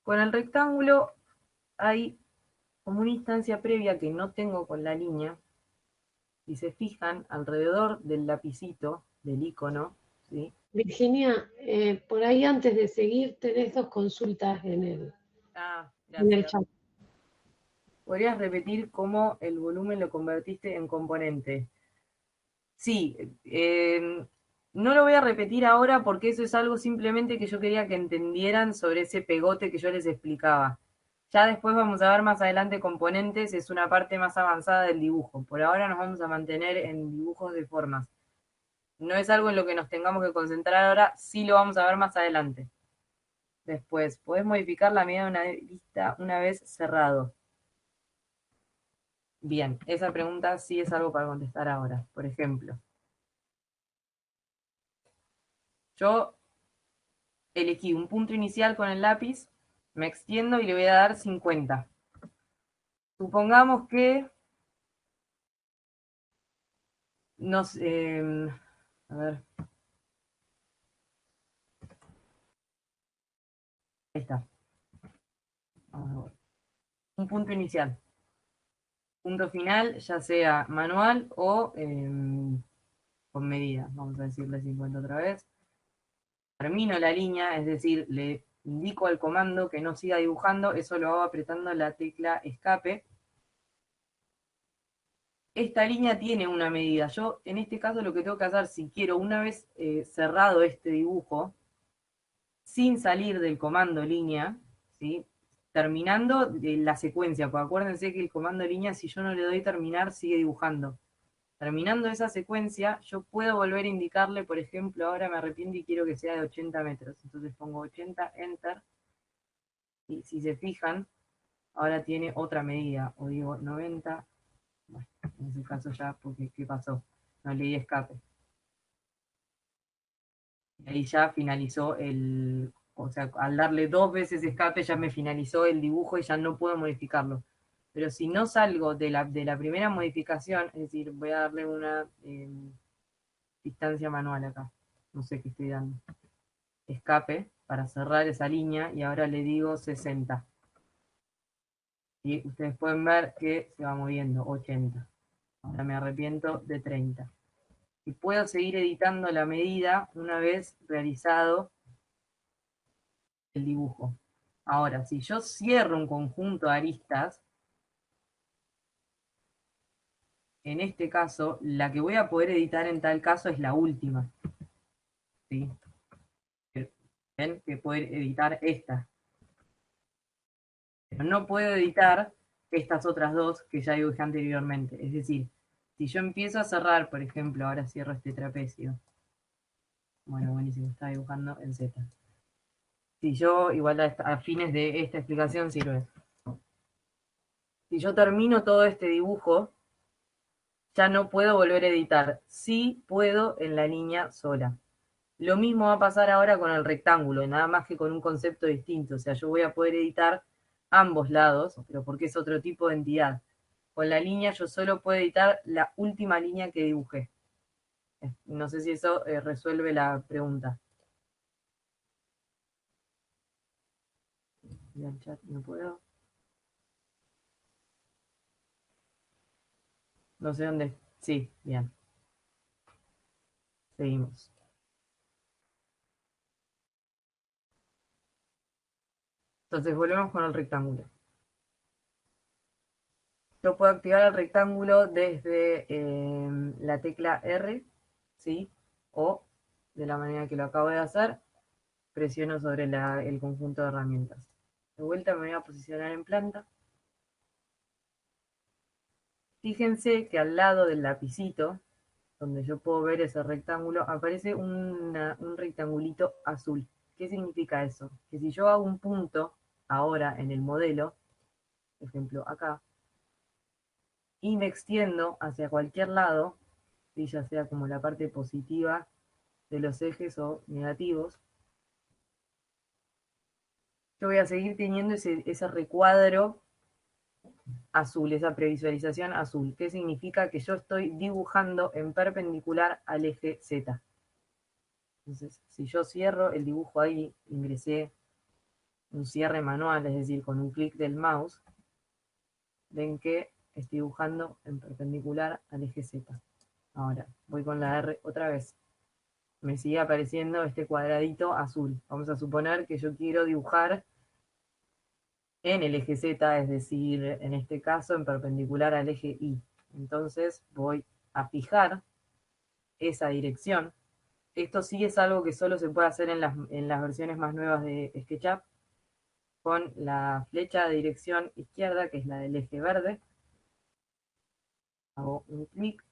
Con el rectángulo hay como una instancia previa que no tengo con la línea. Si se fijan, alrededor del lapicito, del icono, ¿sí? Virginia, por ahí antes de seguir tenés dos consultas Ah, en el gracias. chat. ¿Podrías repetir cómo el volumen lo convertiste en componente? Sí, no lo voy a repetir ahora porque eso es algo simplemente que yo quería que entendieran sobre ese pegote que yo les explicaba. Ya después vamos a ver más adelante componentes, es una parte más avanzada del dibujo. Por ahora nos vamos a mantener en dibujos de formas. No es algo en lo que nos tengamos que concentrar ahora, sí lo vamos a ver más adelante. Después, podés modificar la medida de una lista una vez cerrado. Bien, esa pregunta sí es algo para contestar ahora. Por ejemplo, yo elegí un punto inicial con el lápiz, me extiendo y le voy a dar 50. Supongamos que nos... a ver, ahí está. Vamos a ver. Un punto inicial. Punto final, ya sea manual o con medida. Vamos a decirle 50 otra vez. Termino la línea, es decir, le indico al comando que no siga dibujando, eso lo hago apretando la tecla escape. Esta línea tiene una medida. Yo, en este caso, lo que tengo que hacer, si quiero, una vez cerrado este dibujo, sin salir del comando línea, ¿sí? Terminando la secuencia, porque acuérdense que el comando línea, si yo no le doy terminar, sigue dibujando. Terminando esa secuencia, yo puedo volver a indicarle, por ejemplo, ahora me arrepiento y quiero que sea de 80 metros. Entonces pongo 80, enter, y si se fijan, ahora tiene otra medida, o digo 90, bueno, en ese caso ya, porque ¿qué pasó? No leí escape. Y ahí ya finalizó o sea, al darle dos veces escape ya me finalizó el dibujo y ya no puedo modificarlo. Pero si no salgo de la primera modificación, es decir, voy a darle una distancia manual acá, no sé qué estoy dando, escape para cerrar esa línea y ahora le digo 60. Y ustedes pueden ver que se va moviendo 80. Ahora me arrepiento de 30. Y puedo seguir editando la medida una vez realizado el dibujo. Ahora, si yo cierro un conjunto de aristas, en este caso, la que voy a poder editar en tal caso es la última. ¿Sí? ¿Ven? Que puedo editar esta. Pero no puedo editar estas otras dos que ya dibujé anteriormente. Es decir, si yo empiezo a cerrar, por ejemplo, ahora cierro este trapecio. Bueno, buenísimo, está dibujando en Z. Si yo, igual a fines de esta explicación sirve. Si yo termino todo este dibujo, ya no puedo volver a editar. Sí puedo en la línea sola. Lo mismo va a pasar ahora con el rectángulo, nada más que con un concepto distinto. O sea, yo voy a poder editar ambos lados, pero porque es otro tipo de entidad. Con la línea yo solo puedo editar la última línea que dibujé. No sé si eso resuelve la pregunta. Voy al chat, no puedo. No sé dónde. Sí, bien. Seguimos. Entonces volvemos con el rectángulo. Yo puedo activar el rectángulo desde la tecla R, ¿sí? O de la manera que lo acabo de hacer, presiono sobre el conjunto de herramientas. De vuelta me voy a posicionar en planta. Fíjense que al lado del lapicito, donde yo puedo ver ese rectángulo, aparece un rectangulito azul. ¿Qué significa eso? Que si yo hago un punto ahora en el modelo, por ejemplo acá, y me extiendo hacia cualquier lado, ¿sí? Ya sea como la parte positiva de los ejes o negativos, yo voy a seguir teniendo ese recuadro azul, esa previsualización azul, que significa que yo estoy dibujando en perpendicular al eje Z. Entonces, si yo cierro el dibujo ahí, ingresé un cierre manual, es decir, con un clic del mouse, ven que estoy dibujando en perpendicular al eje Z. Ahora, voy con la R otra vez. Me sigue apareciendo este cuadradito azul. Vamos a suponer que yo quiero dibujar en el eje Z, es decir, en este caso en perpendicular al eje Y. Entonces voy a fijar esa dirección. Esto sí es algo que solo se puede hacer en las versiones más nuevas de SketchUp, con la flecha de dirección izquierda, que es la del eje verde. Hago un clic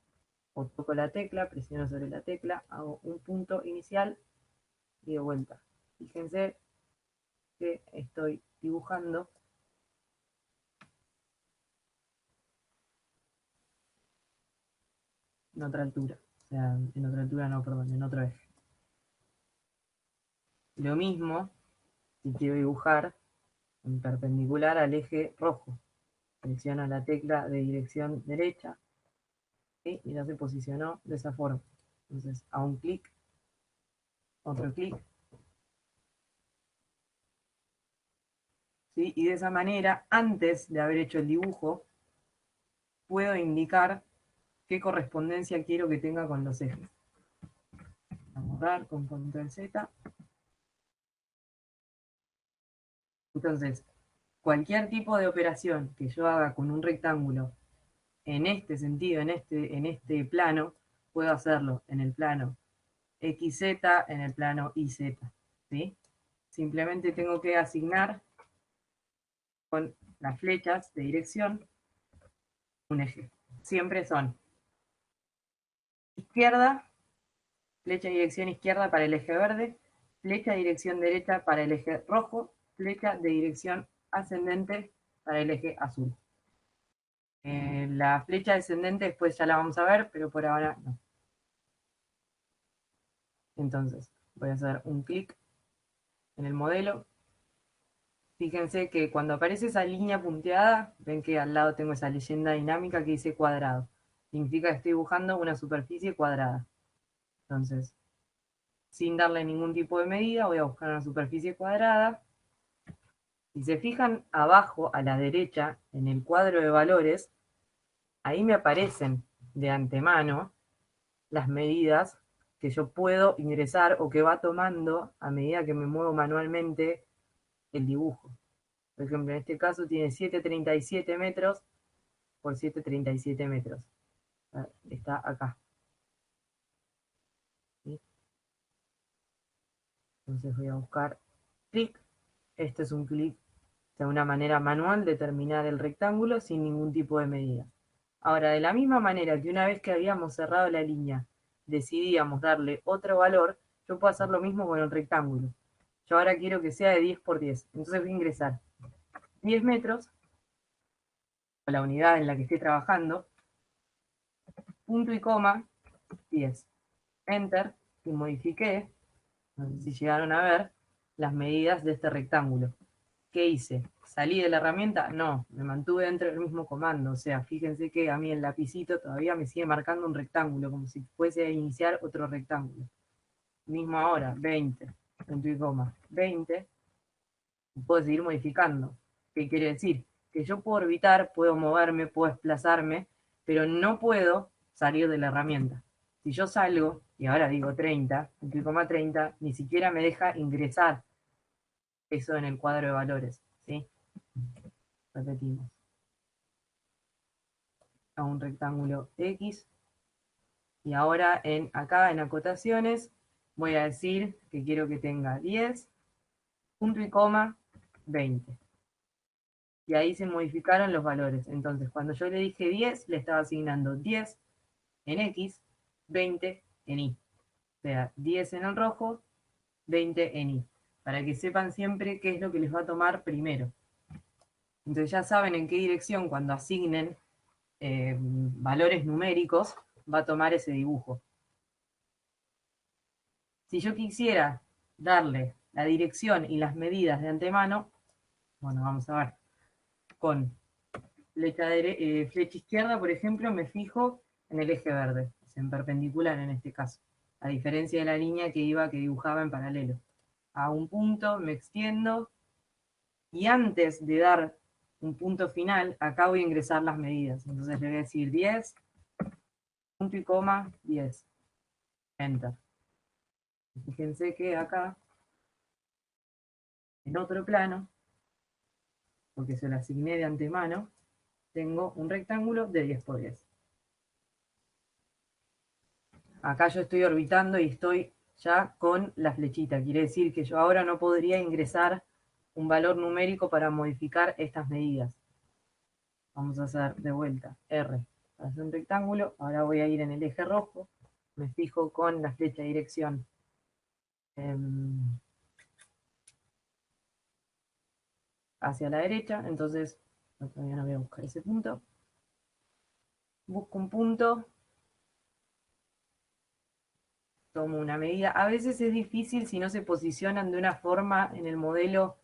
o toco la tecla, presiono sobre la tecla, hago un punto inicial y de vuelta. Fíjense que estoy dibujando en otra altura. O sea, en otra altura no, perdón, en otro eje. Lo mismo si quiero dibujar en perpendicular al eje rojo. Presiono la tecla de dirección derecha, ¿sí? Y ya se posicionó de esa forma. Entonces, a un clic, otro clic, ¿sí? Y de esa manera, antes de haber hecho el dibujo, puedo indicar qué correspondencia quiero que tenga con los ejes. A borrar con control Z. Entonces, cualquier tipo de operación que yo haga con un rectángulo en este sentido, en este plano, puedo hacerlo en el plano XZ, en el plano YZ, ¿sí? Simplemente tengo que asignar con las flechas de dirección un eje. Siempre son izquierda, flecha de dirección izquierda para el eje verde, flecha de dirección derecha para el eje rojo, flecha de dirección ascendente para el eje azul. La flecha descendente después ya la vamos a ver, pero por ahora no. Entonces, voy a hacer un clic en el modelo. Fíjense que cuando aparece esa línea punteada, ven que al lado tengo esa leyenda dinámica que dice cuadrado. Significa que estoy dibujando una superficie cuadrada. Entonces, sin darle ningún tipo de medida, voy a buscar una superficie cuadrada. Si se fijan abajo, a la derecha, en el cuadro de valores, ahí me aparecen de antemano las medidas que yo puedo ingresar o que va tomando a medida que me muevo manualmente el dibujo. Por ejemplo, en este caso tiene 7,37 metros por 7,37 metros. Está acá. ¿Sí? Entonces voy a buscar clic. Este es un clic de una manera manual de terminar el rectángulo sin ningún tipo de medida. Ahora, de la misma manera que una vez que habíamos cerrado la línea, decidíamos darle otro valor, yo puedo hacer lo mismo con el rectángulo. Yo ahora quiero que sea de 10 por 10. Entonces voy a ingresar 10 metros, o la unidad en la que esté trabajando, punto y coma, 10. Enter, y modifiqué, no sé si llegaron a ver, las medidas de este rectángulo. ¿Qué hice? ¿Salí de la herramienta? No, me mantuve dentro del mismo comando. O sea, fíjense que a mí el lapicito todavía me sigue marcando un rectángulo, como si fuese a iniciar otro rectángulo. Mismo ahora, 20, punto y coma, 20. Puedo seguir modificando. ¿Qué quiere decir? Que yo puedo orbitar, puedo moverme, puedo desplazarme, pero no puedo salir de la herramienta. Si yo salgo, y ahora digo 30, punto y coma 30, ni siquiera me deja ingresar eso en el cuadro de valores. ¿sí? Repetimos. A un rectángulo X. Y ahora acá en acotaciones voy a decir que quiero que tenga 10, punto y coma, 20. Y ahí se modificaron los valores. Entonces, cuando yo le dije 10, le estaba asignando 10 en X, 20 en Y. O sea, 10 en el rojo, 20 en Y. Para que sepan siempre qué es lo que les va a tomar primero. Entonces ya saben en qué dirección cuando asignen valores numéricos va a tomar ese dibujo. Si yo quisiera darle la dirección y las medidas de antemano, bueno, vamos a ver, con flecha izquierda, por ejemplo, me fijo en el eje verde, es en perpendicular en este caso, a diferencia de la línea que dibujaba en paralelo. A un punto me extiendo y antes de dar un punto final, acá voy a ingresar las medidas. Entonces le voy a decir 10, punto y coma, 10. Enter. Fíjense que acá, en otro plano, porque se lo asigné de antemano, tengo un rectángulo de 10 por 10. Acá yo estoy orbitando y estoy ya con la flechita. Quiere decir que yo ahora no podría ingresar un valor numérico para modificar estas medidas. Vamos a hacer de vuelta R. Para hacer un rectángulo, ahora voy a ir en el eje rojo. Me fijo con la flecha de dirección hacia la derecha. Entonces, todavía no voy a buscar ese punto. Busco un punto. Tomo una medida. A veces es difícil si no se posicionan de una forma en el modelo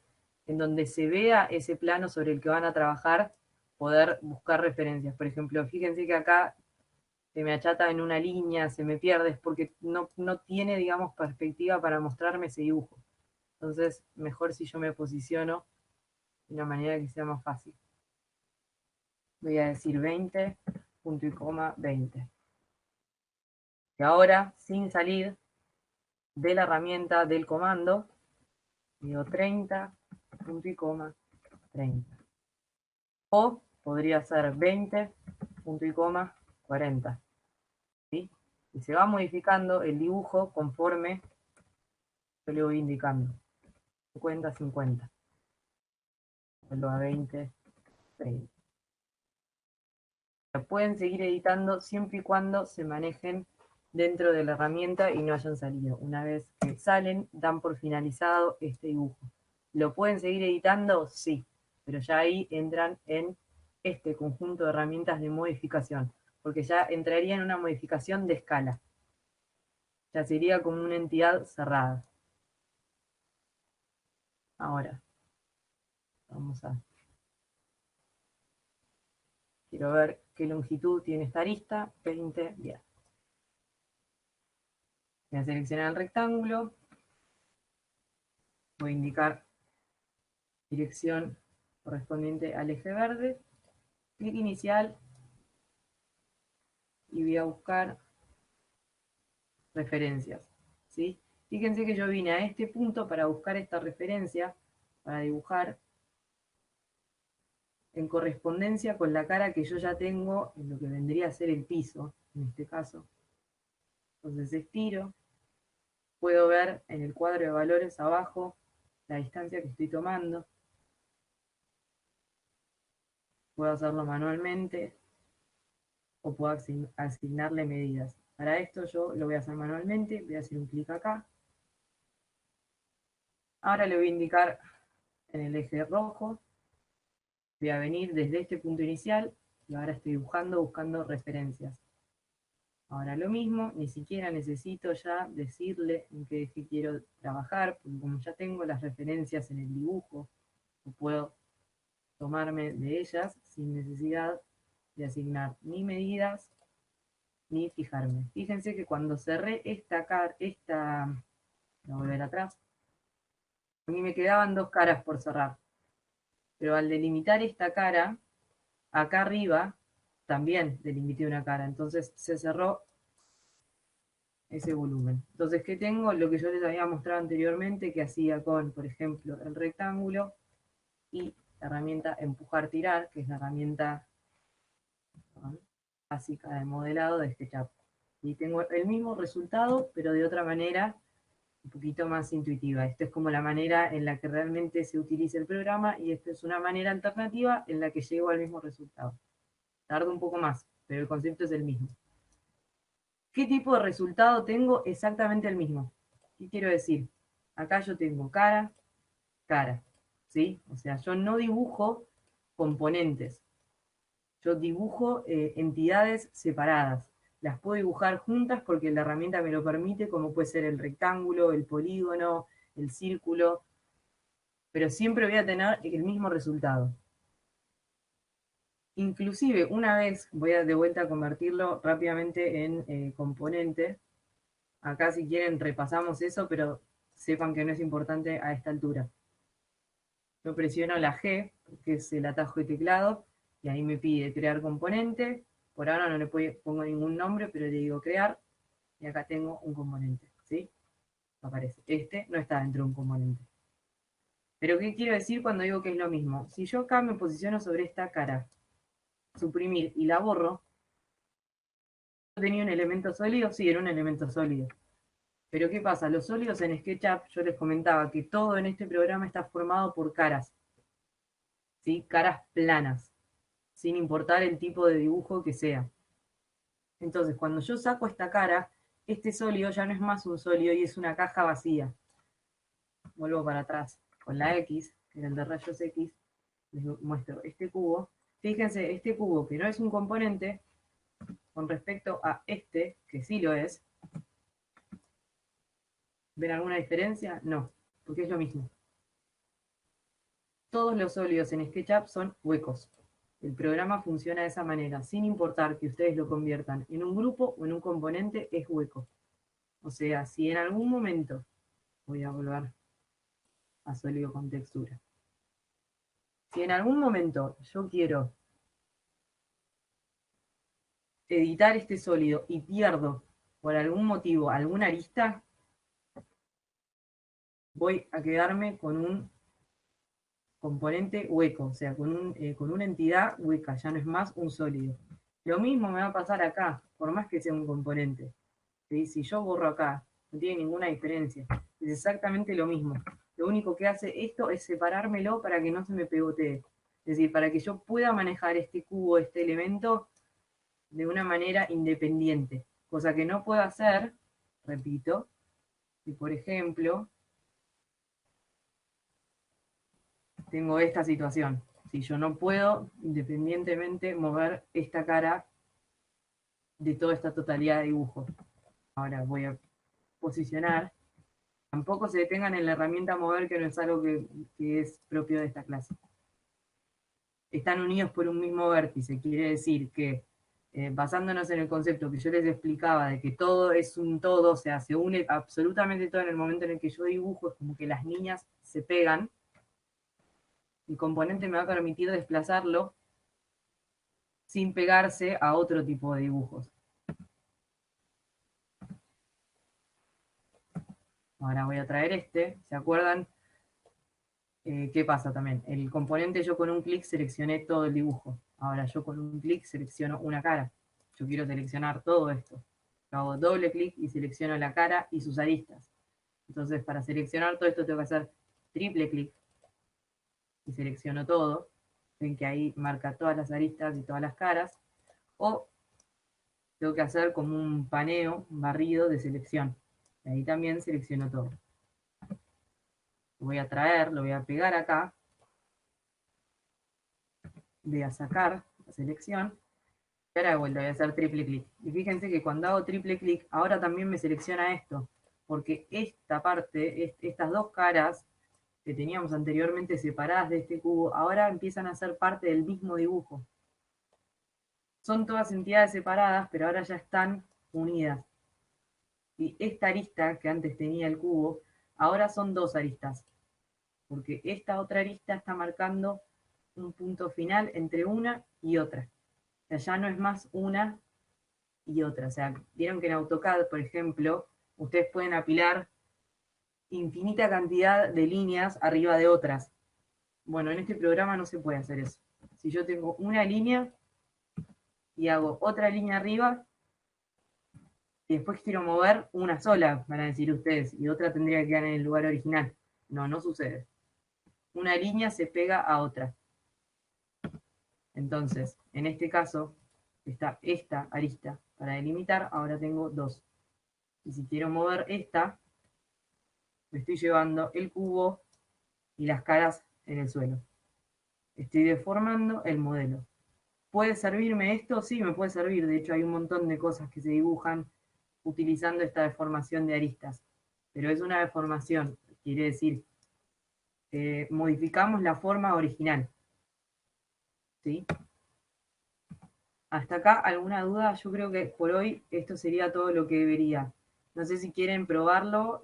en donde se vea ese plano sobre el que van a trabajar, poder buscar referencias. Por ejemplo, fíjense que acá se me achata en una línea, se me pierde, es porque no tiene, digamos, perspectiva para mostrarme ese dibujo. Entonces, mejor si yo me posiciono de una manera que sea más fácil. Voy a decir 20, punto y coma, 20. Y ahora, sin salir de la herramienta del comando, digo 30, punto y coma, 30. O podría ser 20, punto y coma, 40. ¿Sí? Y se va modificando el dibujo conforme yo le voy indicando. 50, 50. Vuelvo a 20, 30. Pueden seguir editando siempre y cuando se manejen dentro de la herramienta y no hayan salido. Una vez que salen, dan por finalizado este dibujo. ¿Lo pueden seguir editando? Sí, pero ya ahí entran en este conjunto de herramientas de modificación, porque ya entraría en una modificación de escala. Ya sería como una entidad cerrada. Ahora, vamos a... Quiero ver qué longitud tiene esta arista. 20, 10. Voy a seleccionar el rectángulo. Voy a indicar dirección correspondiente al eje verde. Clic inicial. Y voy a buscar referencias. ¿Sí? Fíjense que yo vine a este punto para buscar esta referencia, para dibujar en correspondencia con la cara que yo ya tengo en lo que vendría a ser el piso, en este caso. Entonces estiro, puedo ver en el cuadro de valores abajo la distancia que estoy tomando. Puedo hacerlo manualmente o puedo asignarle medidas. Para esto yo lo voy a hacer manualmente, voy a hacer un clic acá. Ahora le voy a indicar en el eje rojo, voy a venir desde este punto inicial y ahora estoy dibujando, buscando referencias. Ahora lo mismo, ni siquiera necesito ya decirle en qué eje quiero trabajar, porque como ya tengo las referencias en el dibujo, puedo tomarme de ellas sin necesidad de asignar ni medidas ni fijarme. Fíjense que cuando cerré voy a volver atrás, a mí me quedaban dos caras por cerrar, pero al delimitar esta cara, acá arriba también delimité una cara, entonces se cerró ese volumen. Entonces, ¿qué tengo? Lo que yo les había mostrado anteriormente que hacía con, por ejemplo, el rectángulo, y la herramienta empujar tirar, que es la herramienta básica de modelado de SketchUp. Y tengo el mismo resultado, pero de otra manera un poquito más intuitiva. Esta es como la manera en la que realmente se utiliza el programa y esta es una manera alternativa en la que llego al mismo resultado. Tarda un poco más, pero el concepto es el mismo. ¿Qué tipo de resultado tengo? Exactamente el mismo. ¿Qué quiero decir? Acá yo tengo cara, cara, ¿sí? O sea, yo no dibujo componentes. Yo dibujo entidades separadas. Las puedo dibujar juntas porque la herramienta me lo permite, como puede ser el rectángulo, el polígono, el círculo, pero siempre voy a tener el mismo resultado. Inclusive, una vez, voy a de vuelta a convertirlo rápidamente en componente. Acá si quieren repasamos eso, pero sepan que no es importante a esta altura. Yo presiono la G, que es el atajo de teclado, y ahí me pide crear componente. Por ahora no le pongo ningún nombre, pero le digo crear, y acá tengo un componente, ¿sí? Aparece. Este no está dentro de un componente. Pero ¿qué quiero decir cuando digo que es lo mismo? Si yo acá me posiciono sobre esta cara, suprimir y la borro, ¿tenía un elemento sólido? Sí, era un elemento sólido. Pero ¿qué pasa? Los sólidos en SketchUp, yo les comentaba que todo en este programa está formado por caras, ¿sí? Caras planas, sin importar el tipo de dibujo que sea. Entonces, cuando yo saco esta cara, este sólido ya no es más un sólido y es una caja vacía. Vuelvo para atrás. Con la X, que era el de rayos X, les muestro este cubo. Fíjense, este cubo que no es un componente, con respecto a este, que sí lo es, ¿ven alguna diferencia? No, porque es lo mismo. Todos los sólidos en SketchUp son huecos. El programa funciona de esa manera, sin importar que ustedes lo conviertan en un grupo o en un componente, es hueco. O sea, si en algún momento, voy a volver a sólido con textura. Si en algún momento yo quiero editar este sólido y pierdo por algún motivo alguna arista, voy a quedarme con un componente hueco, o sea, con una entidad hueca, ya no es más un sólido. Lo mismo me va a pasar acá, por más que sea un componente. ¿Sí? Si yo borro acá, no tiene ninguna diferencia. Es exactamente lo mismo. Lo único que hace esto es separármelo para que no se me pegotee. Es decir, para que yo pueda manejar este cubo, este elemento, de una manera independiente. Cosa que no puedo hacer, repito, si por ejemplo tengo esta situación. Si yo no puedo independientemente mover esta cara de toda esta totalidad de dibujo. Ahora voy a posicionar. Tampoco se detengan en la herramienta mover, que no es algo que es propio de esta clase. Están unidos por un mismo vértice, quiere decir que basándonos en el concepto que yo les explicaba de que todo es un todo, o sea, se une absolutamente todo en el momento en el que yo dibujo, es como que las líneas se pegan, el componente me va a permitir desplazarlo sin pegarse a otro tipo de dibujos. Ahora voy a traer este, ¿se acuerdan? ¿Qué pasa también? El componente yo con un clic seleccioné todo el dibujo. Ahora yo con un clic selecciono una cara. Yo quiero seleccionar todo esto. Yo hago doble clic y selecciono la cara y sus aristas. Entonces para seleccionar todo esto tengo que hacer triple clic y selecciono todo. Ven que ahí marca todas las aristas y todas las caras. O tengo que hacer como un paneo, un barrido de selección. Y ahí también selecciono todo. Lo voy a traer, lo voy a pegar acá. Voy a sacar la selección. Y ahora de vuelta voy a hacer triple clic. Y fíjense que cuando hago triple clic, ahora también me selecciona esto. Porque esta parte, estas dos caras que teníamos anteriormente separadas de este cubo, ahora empiezan a ser parte del mismo dibujo. Son todas entidades separadas, pero ahora ya están unidas. Y esta arista que antes tenía el cubo, ahora son dos aristas. Porque esta otra arista está marcando un punto final entre una y otra. O sea, ya no es más una y otra. O sea, vieron que en AutoCAD, por ejemplo, ustedes pueden apilar infinita cantidad de líneas arriba de otras. Bueno, en este programa no se puede hacer eso. Si yo tengo una línea y hago otra línea arriba, y después quiero mover una sola, van a decir ustedes, y otra tendría que quedar en el lugar original. No, no sucede. Una línea se pega a otra. Entonces, en este caso, está esta arista para delimitar, ahora tengo dos. Y si quiero mover esta, me estoy llevando el cubo y las caras en el suelo. Estoy deformando el modelo. ¿Puede servirme esto? Sí, me puede servir. De hecho, hay un montón de cosas que se dibujan utilizando esta deformación de aristas. Pero es una deformación, quiere decir, modificamos la forma original. ¿Sí? Hasta acá, ¿alguna duda? Yo creo que por hoy esto sería todo lo que debería. No sé si quieren probarlo,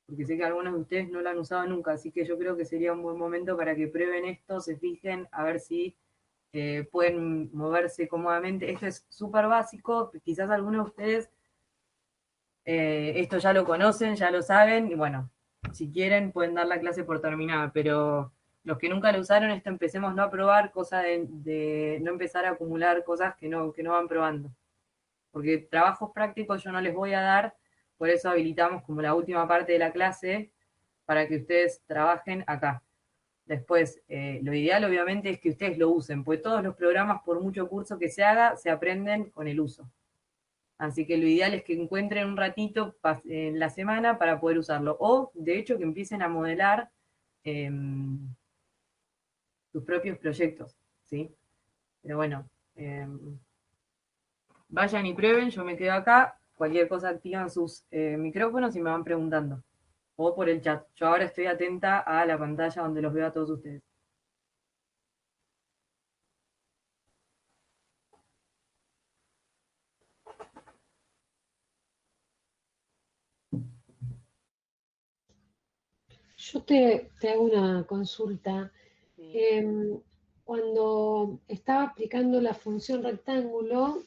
porque sé que algunos de ustedes no lo han usado nunca, así que yo creo que sería un buen momento para que prueben esto, se fijen, a ver si pueden moverse cómodamente. Esto es súper básico, quizás algunos de ustedes esto ya lo conocen, ya lo saben, y bueno, si quieren pueden dar la clase por terminada, pero los que nunca lo usaron, esto empecemos no a probar, cosa de no empezar a acumular cosas que no van probando. Porque trabajos prácticos yo no les voy a dar, por eso habilitamos como la última parte de la clase para que ustedes trabajen acá. Después, lo ideal obviamente es que ustedes lo usen, pues todos los programas, por mucho curso que se haga, se aprenden con el uso. Así que lo ideal es que encuentren un ratito en la semana para poder usarlo. O, de hecho, que empiecen a modelar eh, sus propios proyectos, ¿sí? Pero bueno, vayan y prueben, yo me quedo acá. Cualquier cosa activan sus micrófonos y me van preguntando. O por el chat. Yo ahora estoy atenta a la pantalla donde los veo a todos ustedes. Yo te hago una consulta. Sí. Em, Cuando estaba aplicando la función rectángulo,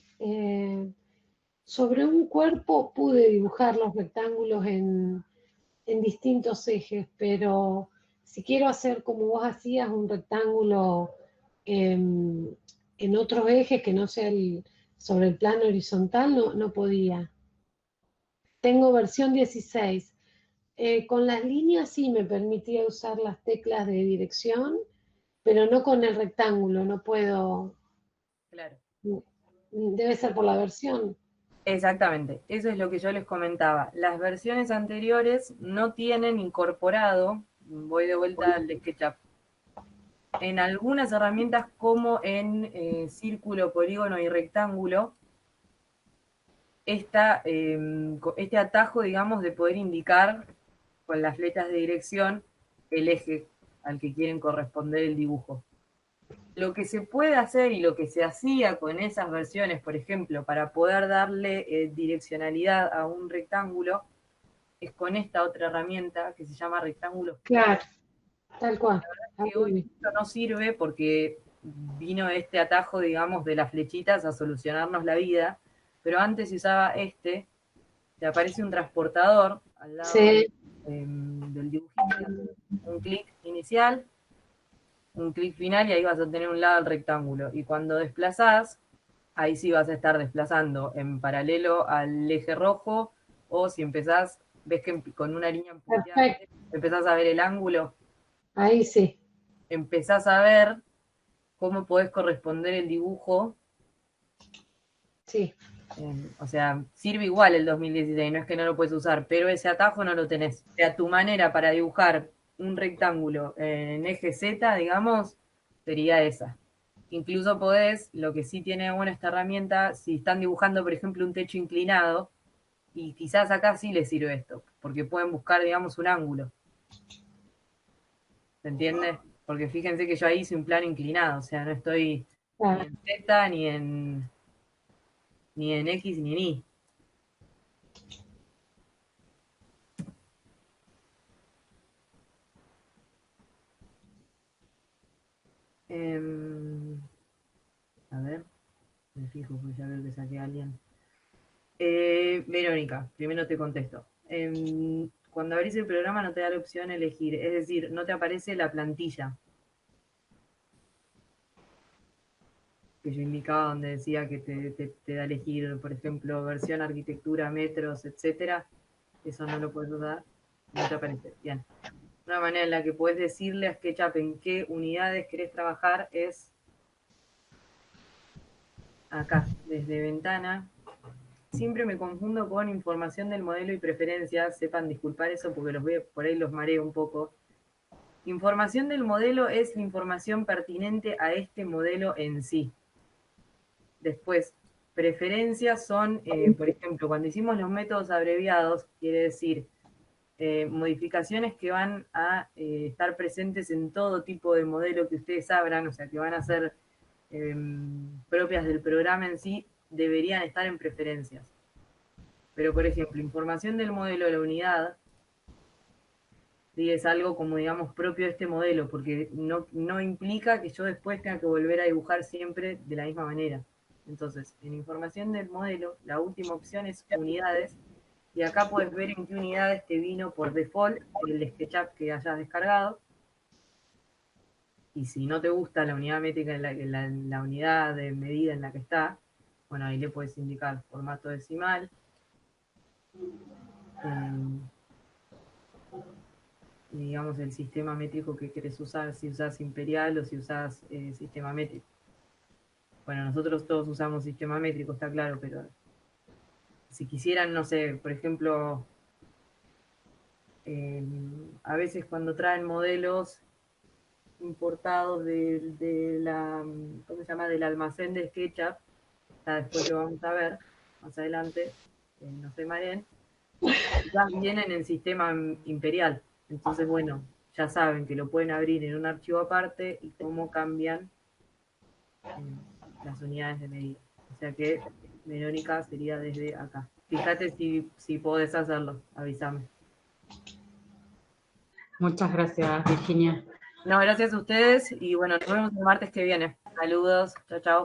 sobre un cuerpo pude dibujar los rectángulos en distintos ejes, pero si quiero hacer como vos hacías un rectángulo em, en otros ejes que no sea sobre el plano horizontal, no podía. Tengo versión 16. Con las líneas sí me permitía usar las teclas de dirección, pero no con el rectángulo, no puedo. Claro. Debe ser por la versión. Exactamente, eso es lo que yo les comentaba. Las versiones anteriores no tienen incorporado, voy de vuelta al de SketchUp, en algunas herramientas como en círculo, polígono y rectángulo, este atajo, digamos, de poder indicar con las flechas de dirección el eje al que quieren corresponder el dibujo. Lo que se puede hacer y lo que se hacía con esas versiones, por ejemplo, para poder darle direccionalidad a un rectángulo, es con esta otra herramienta que se llama rectángulos Claro, plano. tal cual. Que hoy no sirve porque vino este atajo, digamos, de las flechitas a solucionarnos la vida, pero antes se usaba este, te aparece un transportador al lado Sí, del dibujito, un clic inicial, un clic final y ahí vas a tener un lado el rectángulo. Y cuando desplazás, ahí sí vas a estar desplazando en paralelo al eje rojo, o si empezás, ves que con una línea punteante perfecto. empezás a ver el ángulo, Ahí sí, empezás a ver cómo podés corresponder el dibujo. sí. O sea, sirve igual el 2016, no es que no lo puedes usar, pero ese atajo no lo tenés. O sea, tu manera para dibujar un rectángulo en eje Z, digamos, sería esa. Incluso podés, lo que sí tiene bueno esta herramienta, si están dibujando, por ejemplo, un techo inclinado, y quizás acá sí les sirve esto, porque pueden buscar, digamos, un ángulo. ¿Se entiende? Porque fíjense que yo ahí hice un plano inclinado, o sea, no estoy ni Claro. en Z, ni en X, ni en Y. Em, a ver, me fijo, porque ya veo que saqué a alguien. Verónica, primero te contesto. cuando abrís el programa no te da la opción de elegir, es decir, no te aparece la plantilla. Que yo indicaba donde decía que te da a elegir, por ejemplo, versión, arquitectura, metros, etcétera. Eso no lo puedes usar, no te aparece. Bien. Una manera en la que puedes decirle a SketchUp en qué unidades querés trabajar es acá, desde ventana. Siempre me confundo con información del modelo y preferencias. Sepan disculpar eso porque los veo, por ahí los mareo un poco. Información del modelo es la información pertinente a este modelo en sí. Después, preferencias son, por ejemplo, cuando hicimos los métodos abreviados, quiere decir modificaciones que van a estar presentes en todo tipo de modelo que ustedes abran, o sea, que van a ser propias del programa en sí, deberían estar en preferencias. Pero, por ejemplo, información del modelo de la unidad es algo como, digamos, propio de este modelo, porque no implica que yo después tenga que volver a dibujar siempre de la misma manera. Entonces, en información del modelo, la última opción es unidades, y acá puedes ver en qué unidades te vino por default el SketchUp que hayas descargado. Y si no te gusta la unidad métrica, la unidad de medida en la que está, bueno, ahí le puedes indicar formato decimal. Y digamos el sistema métrico que querés usar, si usás imperial o si usás sistema métrico. Bueno, nosotros todos usamos sistema métrico, está claro, pero si quisieran, no sé, por ejemplo, a veces cuando traen modelos importados de la, ¿cómo se llama? Del almacén de SketchUp, ya después lo vamos a ver más adelante, no se mareen, ya vienen en sistema imperial. Entonces, bueno, ya saben que lo pueden abrir en un archivo aparte y cómo cambian las unidades de medida. O sea que Verónica sería desde acá. Fíjate si podés hacerlo, avísame. Muchas gracias, Virginia. No, gracias a ustedes y bueno, nos vemos el martes que viene. Saludos, chao, chao.